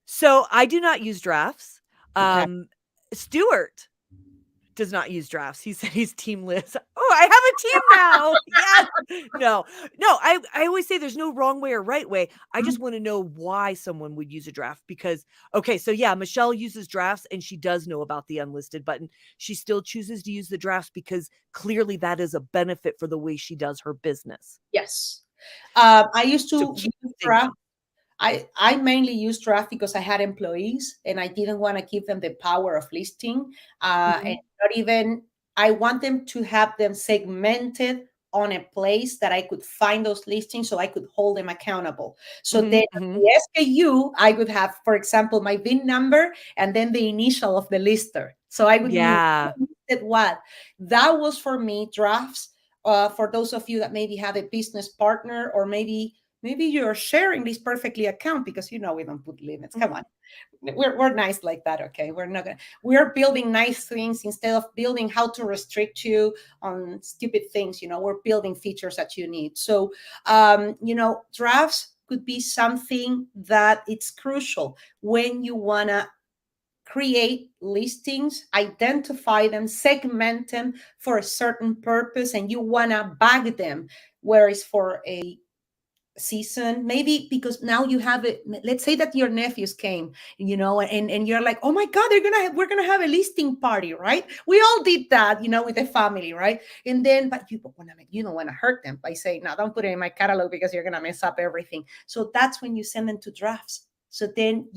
So I do not use drafts. Okay. Stuart does not use drafts. He said he's team Liz. Oh, I have a team now. Yes. No. I always say there's no wrong way or right way. I just want to know why someone would use a draft because, okay, so yeah, Michelle uses drafts and she does know about the unlisted button. She still chooses to use the drafts because clearly that is a benefit for the way she does her business. Yes. I used to So keep use thinking. draft. I mainly use draft because I had employees and I didn't want to give them the power of listing. And not even, I want them to have them segmented on a place that I could find those listings so I could hold them accountable. So then Mm-hmm. the SKU, I would have, for example, my VIN number and then the initial of the lister. So I would knew Yeah. who listed what. That was for me drafts. For those of you that maybe have a business partner, or maybe you're sharing this perfectly account, because we don't put limits. Come on, we're nice like that. Okay, we're not gonna, we're building nice things instead of building how to restrict you on stupid things. We're building features that you need. So drafts could be something that it's crucial when you want to create listings, identify them, segment them for a certain purpose, and you want to bag them, where it's for a season, maybe because now you have it. Let's say that your nephews came, and you're like, oh my god, we're gonna have a listing party, right? We all did that, with the family, right? And then, but you don't want to hurt them by saying, no, don't put it in my catalog because you're gonna mess up everything. So that's when you send them to drafts. So then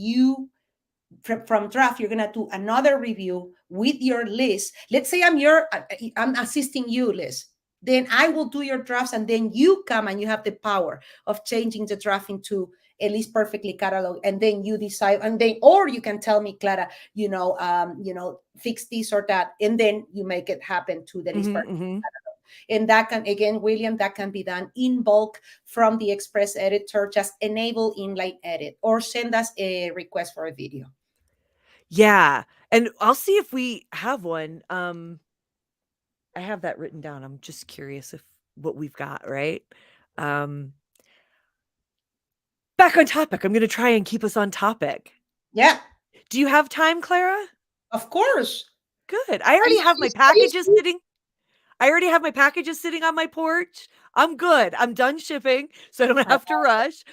from draft, you're gonna do another review with your list. Let's say I'm assisting you, Liz. Then I will do your drafts, and then you come and you have the power of changing the draft into a list perfectly catalog, and then you decide, or you can tell me, Clara, fix this or that, and then you make it happen to the list Mm-hmm. perfect. Mm-hmm. And that can, again, William, that can be done in bulk from the Express editor. Just enable inline edit or send us a request for a video. Yeah. And I'll see if we have one. I have that written down. I'm just curious if what we've got, right? Um, Back on topic. I'm going to try and keep us on topic. Yeah, Do you have time, Clara? of course. Good. I already have my packages sitting. I already have my packages sitting on my porch. I'm good. I'm done shipping, so I don't have to rush.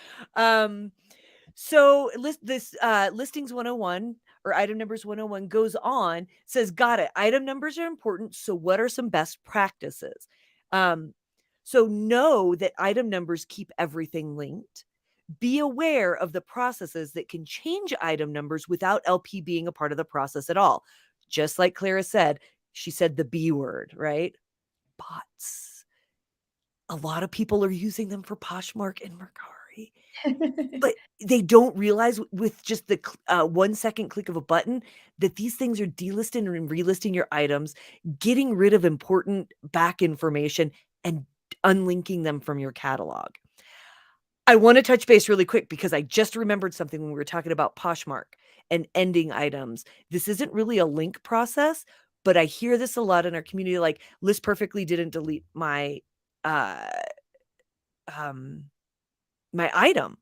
So listings 101 or item numbers 101 goes on, says, got it. Item numbers are important. So what are some best practices? So know that item numbers keep everything linked. Be aware of the processes that can change item numbers without LP being a part of the process at all. Just like Clara said, she said the B word, right? Bots. A lot of people are using them for Poshmark and Mercari, but they don't realize with just the 1 second click of a button that these things are delisting and relisting your items, getting rid of important back information, and unlinking them from your catalog. I want to touch base really quick because I just remembered something when we were talking about Poshmark and ending items. This isn't really a link process, but I hear this a lot in our community, like List Perfectly didn't delete my uh my item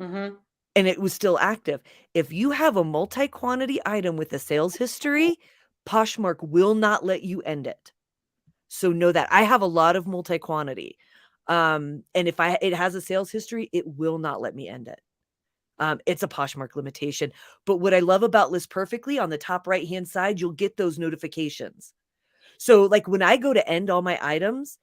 Mm-hmm. and it was still active. If you have a multi-quantity item with a sales history, Poshmark will not let you end it. So know that. I have a lot of multi-quantity. And if it has a sales history, it will not let me end it. It's a Poshmark limitation. But what I love about List Perfectly, on the top right-hand side, you'll get those notifications. So like when I go to end all my items,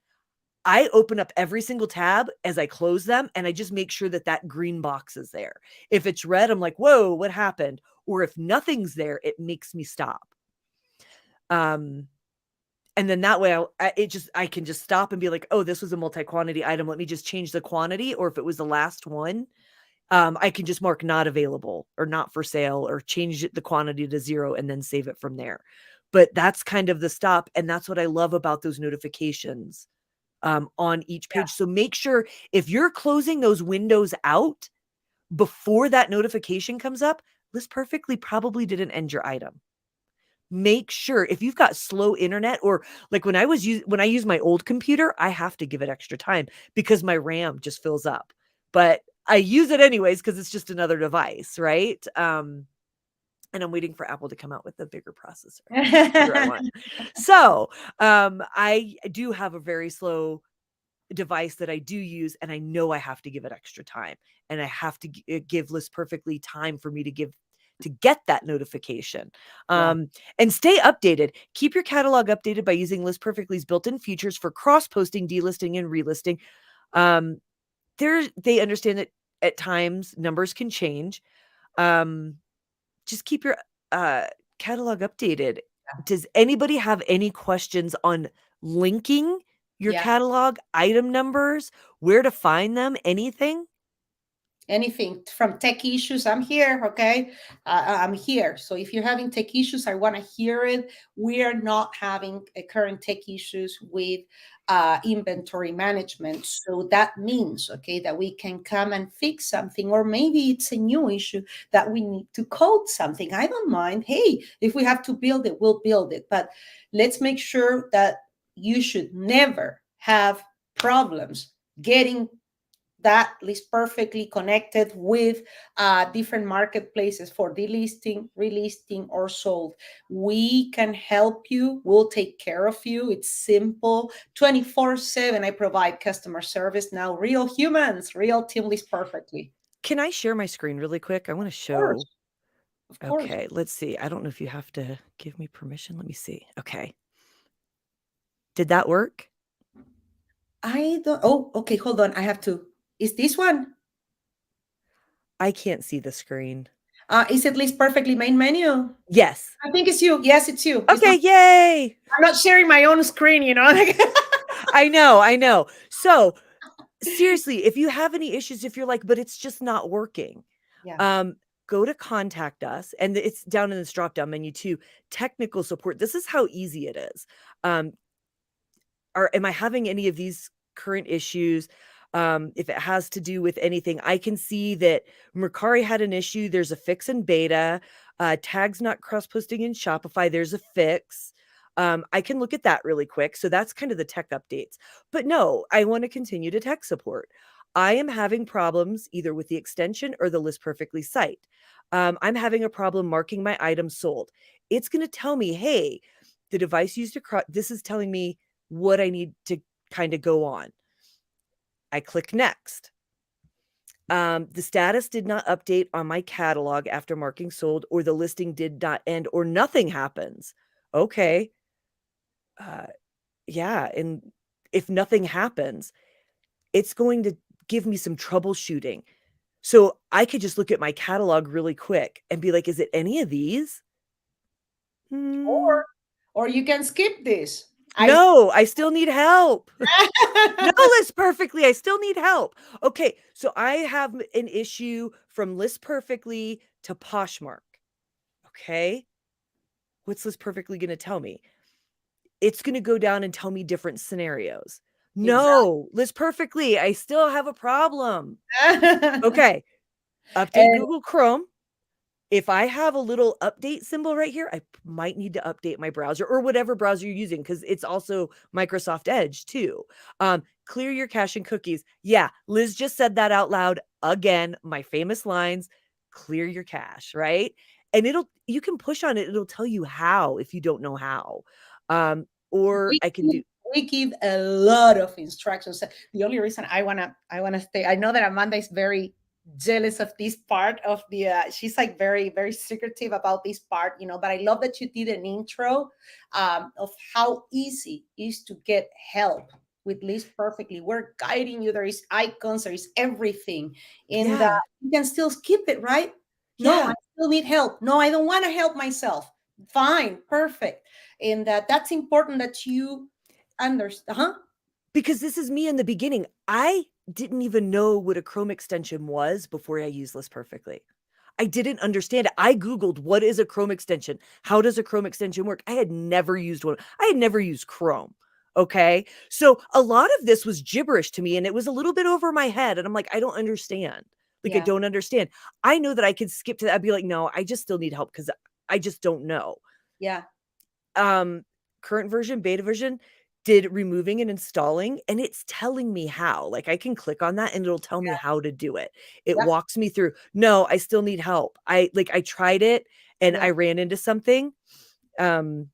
I open up every single tab as I close them, and I just make sure that that green box is there. If it's red, I'm like, whoa, what happened? Or if nothing's there, it makes me stop. And then that way I can just stop and be like, oh, this was a multi-quantity item. Let me just change the quantity. Or if it was the last one, I can just mark not available or not for sale, or change the quantity to 0 and then save it from there. But that's kind of the stop. And that's what I love about those notifications on each page. So make sure if you're closing those windows out before that notification comes up, List Perfectly probably didn't end your item. Make sure if you've got slow internet, or like when I use my old computer, I have to give it extra time because my RAM just fills up. But I use it anyways because it's just another device, right? And I'm waiting for Apple to come out with a bigger processor. I want. So I do have a very slow device that I do use, and I know I have to give it extra time, and I have to give List Perfectly time for me to get that notification. And stay updated. Keep your catalog updated by using List Perfectly's built-in features for cross-posting, delisting, and relisting. They understand that at times numbers can change. Just keep your catalog updated. Does anybody have any questions on linking your Yeah. catalog, item numbers, where to find them, anything? Anything from tech issues, I'm here. Okay, I'm here. So if you're having tech issues, I want to hear it. We are not having current tech issues with inventory management, so that means, okay, that we can come and fix something, or maybe it's a new issue that we need to code something. I don't mind. Hey, if we have to build it, we'll build it, but let's make sure that you should never have problems getting that list perfectly connected with different marketplaces for delisting, relisting, or sold. We can help you. We'll take care of you. It's simple. 24/7, I provide customer service now. Real humans, real team list perfectly. Can I share my screen really quick? I want to Of course. show. Of course. Okay, let's see. I don't know if you have to give me permission. Let me see. Okay. Did that work? I don't. Oh, okay. Hold on. I have to. Is this one? I can't see the screen. Is it list perfectly main menu? Yes. I think it's you. Yes, it's you. It's Okay, not. yay. I'm not sharing my own screen. I know. So, seriously, if you have any issues, if you're like, but it's just not working, Yeah. um, go to contact us, and it's down in this drop down menu too. Technical support. This is how easy it is. Um, am I having any of these current issues? If it has to do with anything, I can see that Mercari had an issue. There's a fix in beta. Tags not cross posting in Shopify. There's a fix. I can look at that really quick. So that's kind of the tech updates. But no, I want to continue to tech support. I am having problems either with the extension or the List Perfectly site. I'm having a problem marking my items sold. It's going to tell me, hey, the device used to cross. This is telling me what I need to kind of go on. I click next. The status did not update on my catalog after marking sold, or the listing did not end, or nothing happens. Okay. Yeah. And if nothing happens, it's going to give me some troubleshooting. So I could just look at my catalog really quick and be like, is it any of these? Hmm. Or you can skip this. I No, I still need help. No, List Perfectly, I still need help. Okay, so I have an issue from List Perfectly to Poshmark. Okay, what's List Perfectly going to tell me? It's going to go down and tell me different scenarios. exactly. No, List Perfectly, I still have a problem. Okay, update And Google Chrome. If I have a little update symbol right here, I might need to update my browser or whatever browser you're using, because it's also Microsoft Edge too. Clear your cache and cookies. Yeah, Liz just said that out loud again. My famous lines: clear your cache, right? And you can push on it. It'll tell you how if you don't know how. Or we I can give, do, we give a lot of instructions. The only reason I wanna stay, I know that Amanda is very jealous of this part of the she's like very, very secretive about this part, but I love that you did an intro of how easy it is to get help with List Perfectly. We're guiding you. There is icons, there is everything, and yeah, you can still skip it, right? No, I yeah. still need help. No, I don't want to help myself. Fine, perfect. And that's important that you understand. Huh? Because this is me in the beginning. I didn't even know what a Chrome extension was before I used List Perfectly. I didn't understand it. I Googled, what is a Chrome extension? How does a Chrome extension work? I had never used one. I had never used Chrome. Okay. So a lot of this was gibberish to me, and it was a little bit over my head. And I'm like, I don't understand. Like, I Yeah, don't understand. I know that I could skip to that. I'd be like, no, I just still need help because I just don't know. yeah, um Current version, beta version, did removing and installing, and it's telling me how. Like, I can click on that and it'll tell me yeah, how to do it. It yeah, walks me through. No, I still need help. I tried it and yeah. I ran into something. um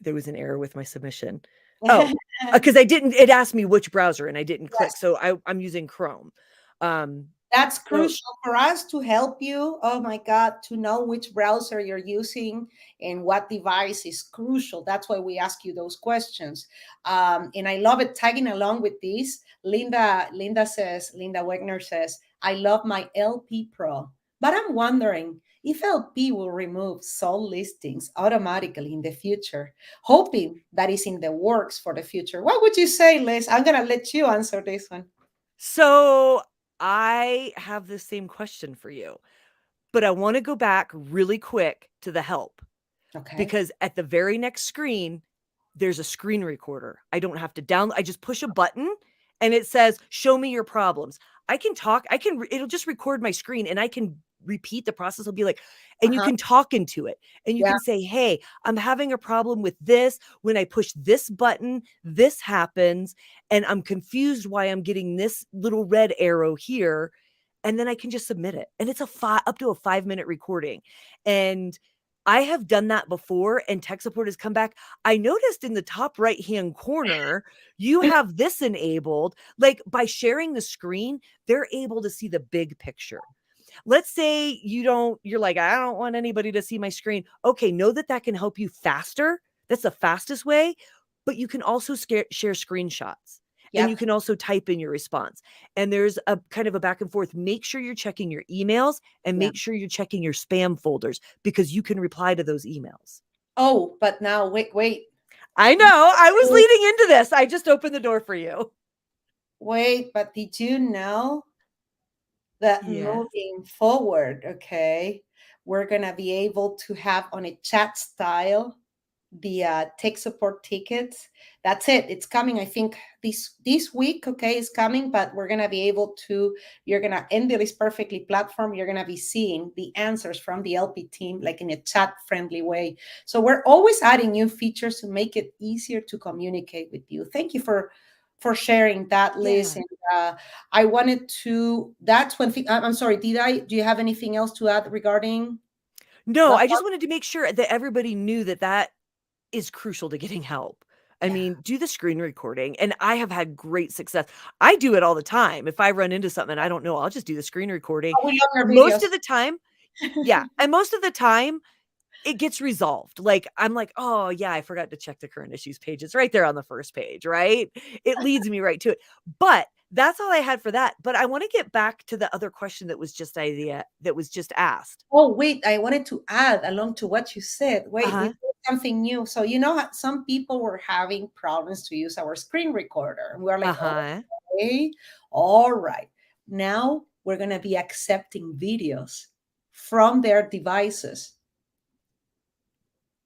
there was an error with my submission. Oh, because I didn't, it asked me which browser and I didn't click, Yes. so I'm using Chrome. um That's so crucial for us to help you. Oh my God, to know which browser you're using and what device is crucial. That's why we ask you those questions. And I love it. Tagging along with this, Linda Wegner says, I love my LP Pro, but I'm wondering FLP will remove sold listings automatically in the future, hoping that is in the works for the future. What would you say, Liz? I'm going to let you answer this one. So I have the same question for you, but I want to go back really quick to the help. Okay. Because at the very next screen, there's a screen recorder. I don't have to download. I just push a button and it says, show me your problems. I can talk. It'll just record my screen and I can repeat the process. It'll be like, and you Uh-huh. can talk into it and you Yeah. can say, hey, I'm having a problem with this. When I push this button, this happens. And I'm confused why I'm getting this little red arrow here. And then I can just submit it. And it's up to a 5-minute recording. And I have done that before and tech support has come back. I noticed in the top right-hand corner, you have this enabled. Like by sharing the screen, they're able to see the big picture. Let's say you're like, I don't want anybody to see my screen. Okay, know that can help you faster. That's the fastest way, but you can also share screenshots. And you Yep. can also type in your response. And there's a kind of a back and forth. Make sure you're checking your emails and Yeah. make sure you're checking your spam folders because you can reply to those emails. Oh, but now, wait. I know. I was leading into this. I just opened the door for you. Wait, but did you know that Yes. moving forward, okay, we're going to be able to have on a chat style the tech support tickets. That's it. It's coming. I think this week, okay, is coming. But we're gonna be able to. You're gonna end the List Perfectly platform. You're gonna be seeing the answers from the LP team, like in a chat friendly way. So we're always adding new features to make it easier to communicate with you. Thank you for sharing that, Liz. Yeah. And I wanted to. That's one thing. I'm sorry. Did I? Do you have anything else to add regarding No, that I part? just wanted to make sure that everybody knew that is crucial to getting help. I Yeah. mean, do the screen recording, and I have had great success. I do it all the time. If I run into something I don't know, I'll just do the screen recording. Oh, we love your Most videos. of the time, yeah, and most of the time it gets resolved. Like I'm like, "Oh, yeah, I forgot to check the current issues page." It's right there on the first page, right? It leads me right to it. But that's all I had for that. But I want to get back to the other question that was just asked. Oh, wait, I wanted to add along to what you said. Wait, we Uh-huh. did something new. So, you know, some people were having problems to use our screen recorder. And we're like, Uh-huh. okay, all right. Now we're going to be accepting videos from their devices.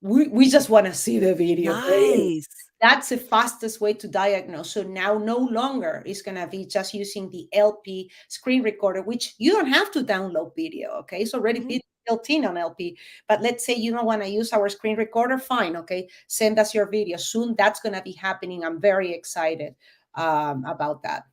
We just want to see the video. Really. Nice. That's the fastest way to diagnose. So now no longer is going to be just using the LP screen recorder, which you don't have to download video. Okay. It's already Mhm. built in on LP. But let's say you don't want to use our screen recorder. Fine. Okay. Send us your video. Soon that's going to be happening. I'm very excited about that.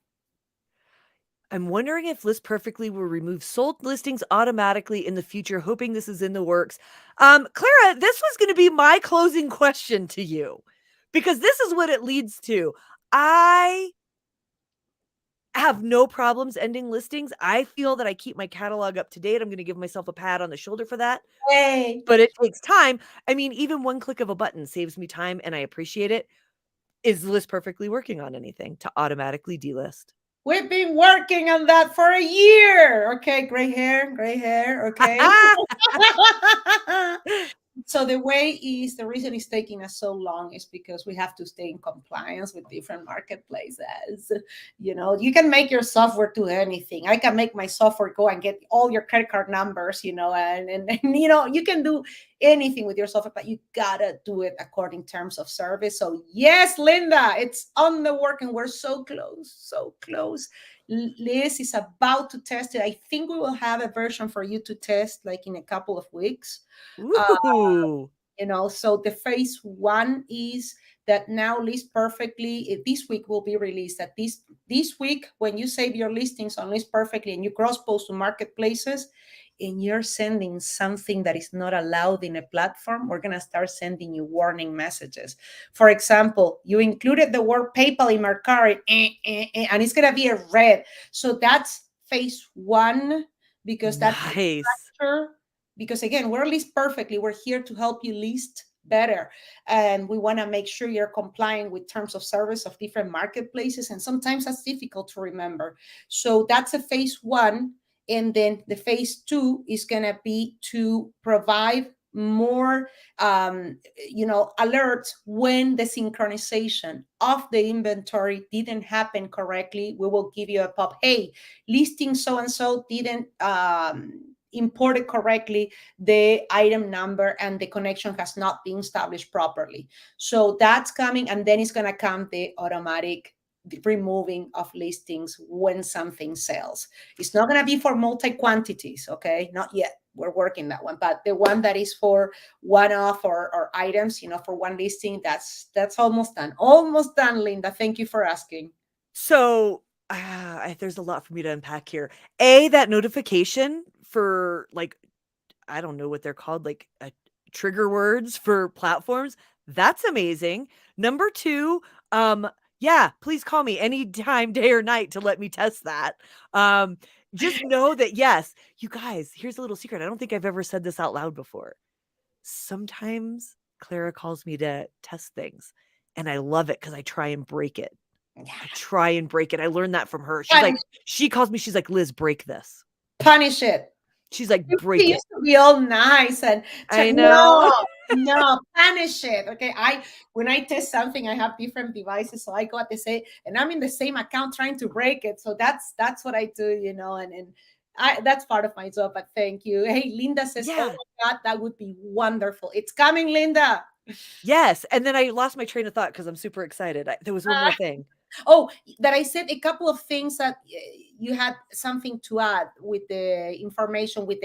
I'm wondering if List Perfectly will remove sold listings automatically in the future, hoping this is in the works. Clara, this was going to be my closing question to you because this is what it leads to. I have no problems ending listings. I feel that I keep my catalog up to date. I'm going to give myself a pat on the shoulder for that, Hey, but it takes time. I mean, even one click of a button saves me time and I appreciate it. Is List Perfectly working on anything to automatically delist? we've been working on that for a year. Okay. Gray hair, gray hair. Okay. So the way is the reason it's taking us so long is because we have to stay in compliance with different marketplaces. You know, you can make your software do anything. I can make my software go and get all your credit card numbers, you know, and you know, you can do anything with your software, but you gotta do it according terms of service. So yes, Linda, it's on the work and we're so close, so close. Liz is about to test it. I think we will have a version for you to test like in a couple of weeks. Ooh, You know, so the phase one is that now List Perfectly this week will be released. That this week, when you save your listings on List Perfectly and you cross post to marketplaces and you're sending something that is not allowed in a platform, we're going to start sending you warning messages. For example, you included the word PayPal in Mercari and it's going to be a red. So that's phase one, because that's nice. structure. Because again, we're List Perfectly. We're here to help you list better. And we want to make sure you're complying with terms of service of different marketplaces. And sometimes that's difficult to remember. So that's a phase one. And then the phase 2 is going to be to provide more alerts when the synchronization of the inventory didn't happen correctly. We will give you a pop, hey, listing so and so didn't import it correctly, the item number and the connection has not been established properly. So that's coming, and then it's going to come the automatic removing of listings when something sells. It's not going to be for multi quantities, okay? Not yet. We're working that one, but the one that is for one-off or items, for one listing, that's almost done. Almost done, Linda. Thank you for asking. So there's a lot for me to unpack here. That notification for like, I don't know what they're called, like trigger words for platforms. That's amazing. Number 2, yeah, please call me anytime, day or night, to let me test that. Just know that, yes, you guys, here's a little secret. I don't think I've ever said this out loud before. Sometimes Clara calls me to test things, and I love it because I try and break it. I try and break it. I learned that from her. She calls me, she's like, Liz, break this. Punish it. She's like, break it. Used to be all nice and I know. No, punish it. Okay. When I test something, I have different devices. So I go at the same, and I'm in the same account trying to break it. So that's what I do, and that's part of my job. But thank you. Hey, Linda says, oh my God, that would be wonderful. It's coming, Linda. Yes. And then I lost my train of thought because I'm super excited. There was one more thing. Oh, that I said a couple of things that you had something to add with the information, with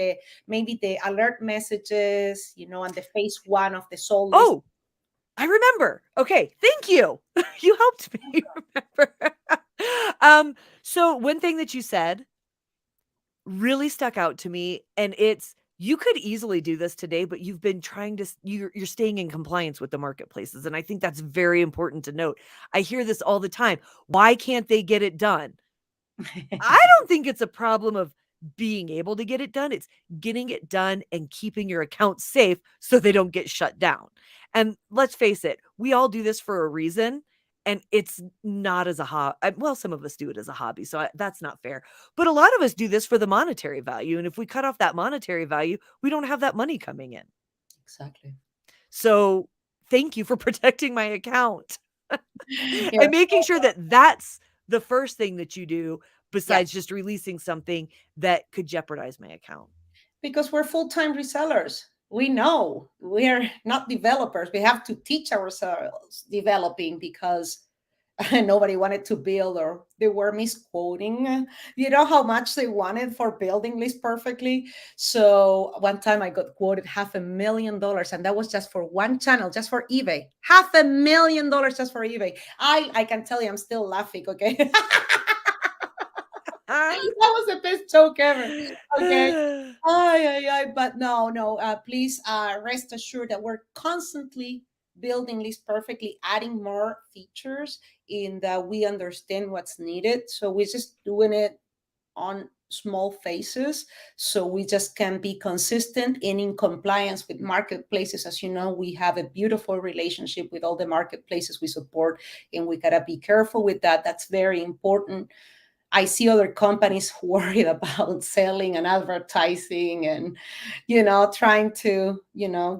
maybe the alert messages, and the phase 1 of the soul list. Oh, I remember. Okay, thank you. You helped me remember. So one thing that you said really stuck out to me, and it's, you could easily do this today, but you've been trying to, you're staying in compliance with the marketplaces. And I think that's very important to note. I hear this all the time. Why can't they get it done? I don't think it's a problem of being able to get it done. It's getting it done and keeping your account safe so they don't get shut down. And let's face it, we all do this for a reason. And it's not as a hobby. Well, some of us do it as a hobby, so that's not fair. But a lot of us do this for the monetary value. And if we cut off that monetary value, we don't have that money coming in. Exactly. So thank you for protecting my account and making sure that that's the first thing that you do besides just releasing something that could jeopardize my account. Because we're full-time resellers. We know we're not developers. We have to teach ourselves developing because nobody wanted to build, or they were misquoting, how much they wanted for building lists perfectly. So one time I got quoted $500,000, and that was just for one channel, just for eBay. $500,000 just for eBay. I can tell you, I'm still laughing. Okay. That was the best joke ever. Okay. But no. Please rest assured that we're constantly building lists perfectly, adding more features in that we understand what's needed. So we're just doing it on small phases, so we just can be consistent and in compliance with marketplaces. As you know, we have a beautiful relationship with all the marketplaces we support, and we gotta be careful with that. That's very important. I see other companies worried about selling and advertising and, trying to,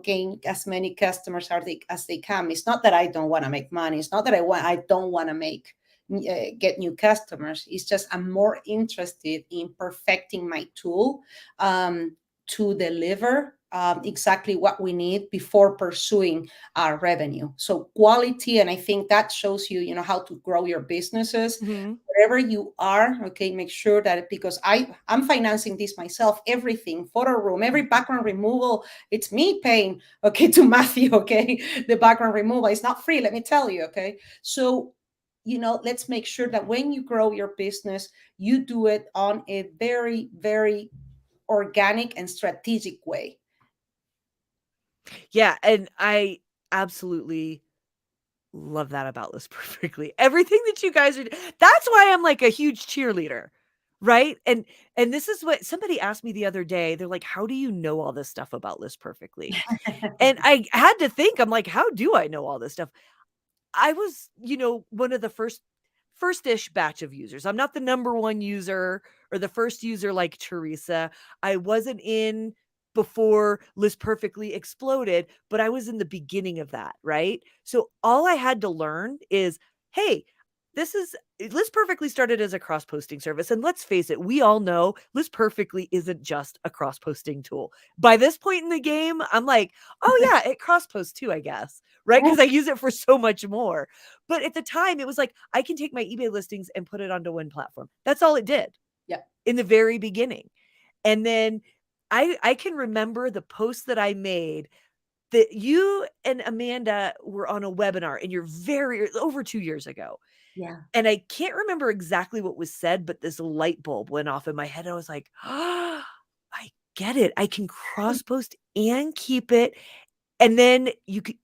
gain as many customers as they can. It's not that I don't want to make money. It's not that I don't want to get new customers. It's just I'm more interested in perfecting my tool to deliver exactly what we need before pursuing our revenue. So quality, and I think that shows you, how to grow your businesses. Mm-hmm. Wherever you are, okay, make sure that, because I'm financing this myself, everything, photo room, every background removal, it's me paying, okay, to Matthew, okay, the background removal is not free, let me tell you, okay. So, let's make sure that when you grow your business, you do it on a very, very organic and strategic way. Yeah, and I absolutely love that about List Perfectly. Everything that you guys are, that's why I'm like a huge cheerleader, right? And this is what somebody asked me the other day. They're like, how do you know all this stuff about List Perfectly? And I had to think, I'm like, how do I know all this stuff? I was, one of the first first-ish batch of users. I'm not the number one user or the first user like Teresa. I wasn't in before List Perfectly exploded, but I was in the beginning of that, right? So all I had to learn is, hey, this is List Perfectly started as a cross posting service. And let's face it, we all know List Perfectly isn't just a cross posting tool. By this point in the game, I'm like, oh yeah, it cross posts too, I guess, right? Because I use it for so much more. But at the time, it was like, I can take my eBay listings and put it onto one platform. That's all it did. Yeah. In the very beginning. And then I can remember the post that I made that you and Amanda were on a webinar, and you're over 2 years ago. Yeah. And I can't remember exactly what was said, but this light bulb went off in my head. I was like, oh, I get it. I can cross post and keep it. And then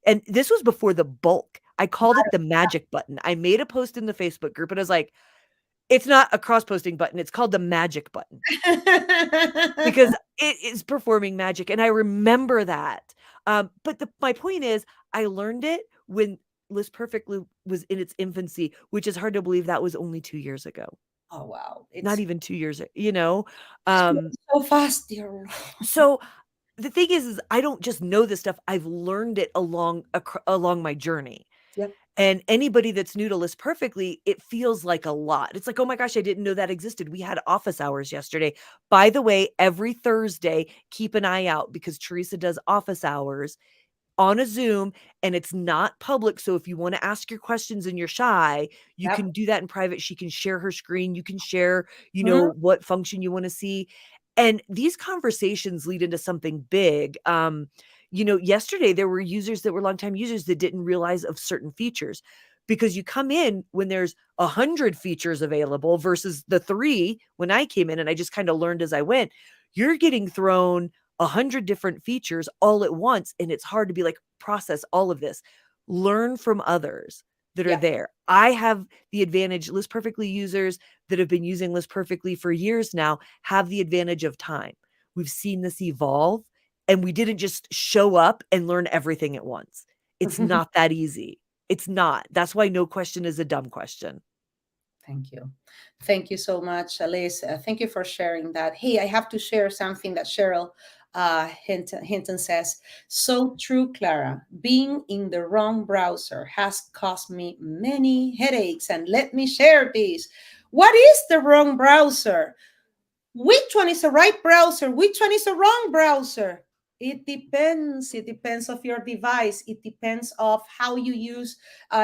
and this was before the bulk. I called it the magic button. I made a post in the Facebook group and I was like, it's not a cross posting button. It's called the magic button because it is performing magic. And I remember that. But my point is, I learned it when List Perfectly was in its infancy, which is hard to believe that was only 2 years ago. Oh, wow. Not even 2 years, you know? So fast, dear. So the thing is I don't just know this stuff. I've learned it along my journey. Yep. And anybody that's new to List Perfectly, it feels like a lot. It's like, oh my gosh, I didn't know that existed. We had office hours yesterday. By the way, every Thursday, keep an eye out because Teresa does office hours on a Zoom and it's not public. So if you want to ask your questions and you're shy, you can do that in private. She can share her screen. You can share, what function you want to see. And these conversations lead into something big. Yesterday there were users that were longtime users that didn't realize of certain features because you come in when there's 100 features available versus the 3 when I came in and I just kind of learned as I went. You're getting thrown 100 different features all at once. And it's hard to be like, process all of this, learn from others that are there. I have the advantage. List Perfectly users that have been using List Perfectly for years now have the advantage of time. We've seen this evolve and we didn't just show up and learn everything at once. It's not that easy. It's not. That's why no question is a dumb question. Thank you. Thank you so much, Liz. Thank you for sharing that. Hey, I have to share something that Cheryl Hinton says. So true, Clara. Being in the wrong browser has caused me many headaches. And let me share this. What is the wrong browser? Which one is the right browser? Which one is the wrong browser? It depends. It depends of your device. It depends of how you use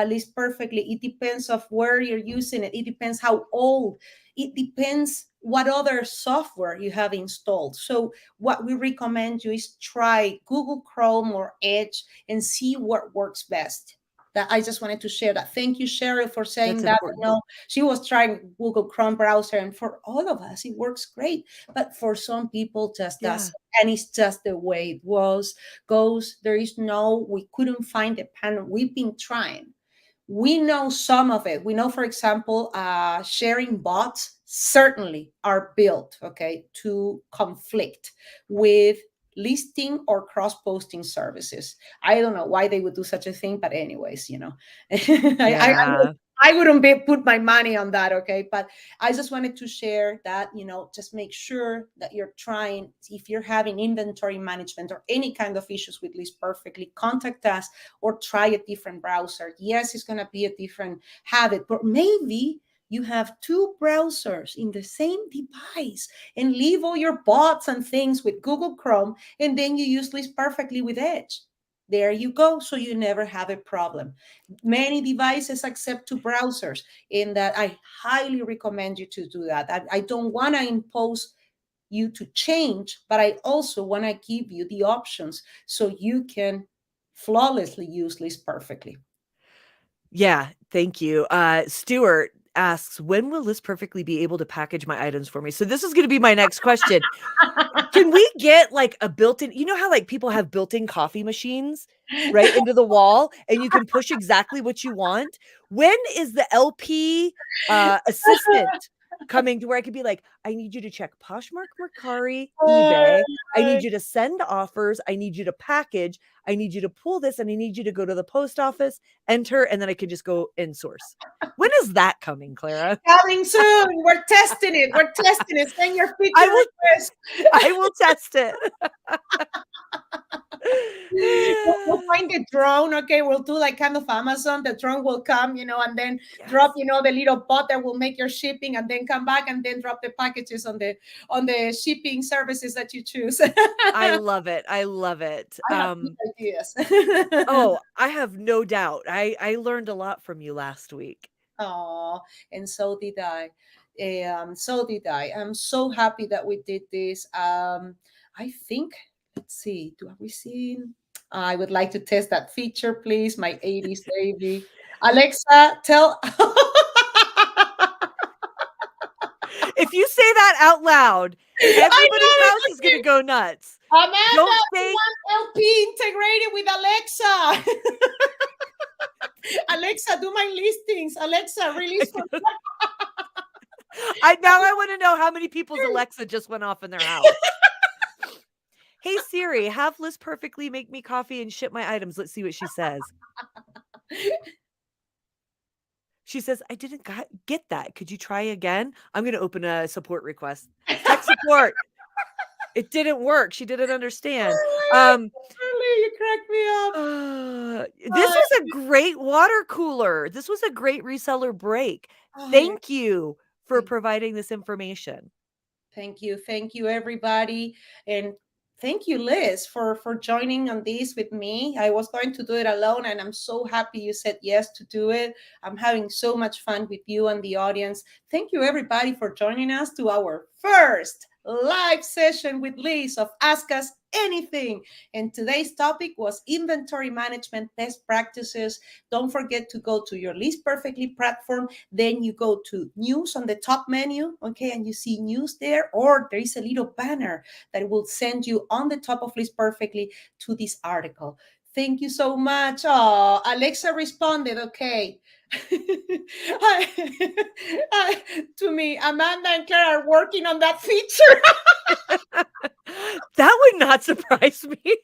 List Perfectly. It depends of where you're using it. It depends how old. It depends what other software you have installed. So what we recommend you is try Google Chrome or Edge and see what works best. That I just wanted to share that. Thank you, Cheryl, for saying that. No, she was trying Google Chrome browser, and for all of us, it works great. But for some people, just doesn't. And it's just the way it goes. There is we couldn't find a panel. We've been trying. We know some of it. We know, for example, sharing bots certainly are built, to conflict with listing or cross-posting services. I don't know why they would do such a thing, but anyways, I wouldn't put my money on that, but I just wanted to share that, just make sure that you're trying. If you're having inventory management or any kind of issues with List Perfectly, contact us or try a different browser. Yes, it's going to be a different habit, but maybe you have 2 browsers in the same device and leave all your bots and things with Google Chrome, and then you use List Perfectly with Edge. There you go. So you never have a problem. Many devices accept 2 browsers, and that I highly recommend you to do that. I don't want to impose you to change, but I also want to give you the options so you can flawlessly use List Perfectly. Yeah, thank you. Stuart asks, when will List Perfectly be able to package my items for me? So this is going to be my next question. Can we get like a built-in, how like people have built-in coffee machines right into the wall and you can push exactly what you want? When is the LP assistant coming to where I could be like, I need you to check Poshmark, Mercari, eBay. I need you to send offers. I need you to package. I need you to pull this, and I need you to go to the post office, enter, and then I could just go and source. When is that coming, Clara? Coming soon. We're testing it. We're testing it. Send your feature request. I will test it. We'll find the drone. Okay, we'll do like kind of Amazon. The drone will come, and then drop, the little bot that will make your shipping, and then come back and then drop the packages on the shipping services that you choose. I love it. I love it. I have good ideas. Oh, I have no doubt. I learned a lot from you last week. Oh, and so did I. So did I. I'm so happy that we did this. I think, let's see, have we seen? I would like to test that feature, please. My 80s baby. Alexa, tell. If you say that out loud, everybody's house is going to go nuts. Amanda, don't say LP integrated with Alexa. Alexa, do my listings. Alexa, release. Now I want to know how many people's Alexa just went off in their house. Hey Siri, have Liz perfectly make me coffee and ship my items. Let's see what she says. She says, I didn't get that. Could you try again? I'm going to open a support request. Tech support. It didn't work. She didn't understand. You cracked me up. This was a great water cooler. This was a great reseller break. Thank you for providing this information. Thank you. Thank you, everybody. And thank you, Liz, for joining on this with me. I was going to do it alone, and I'm so happy you said yes to do it. I'm having so much fun with you and the audience. Thank you, everybody, for joining us to our first live session with Liz of Ask Us Anything. And today's topic was inventory management best practices. Don't forget to go to your List Perfectly platform. Then you go to news on the top menu, okay, and you see news there, or there is a little banner that will send you on the top of List Perfectly to this article. Thank you so much. Oh, Alexa responded, okay. To me, Amanda and Clara are working on that feature. That would not surprise me. Oh,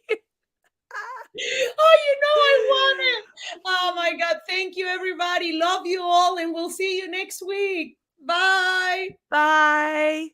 I want it. Oh my God. Thank you, everybody. Love you all, and we'll see you next week. Bye. Bye.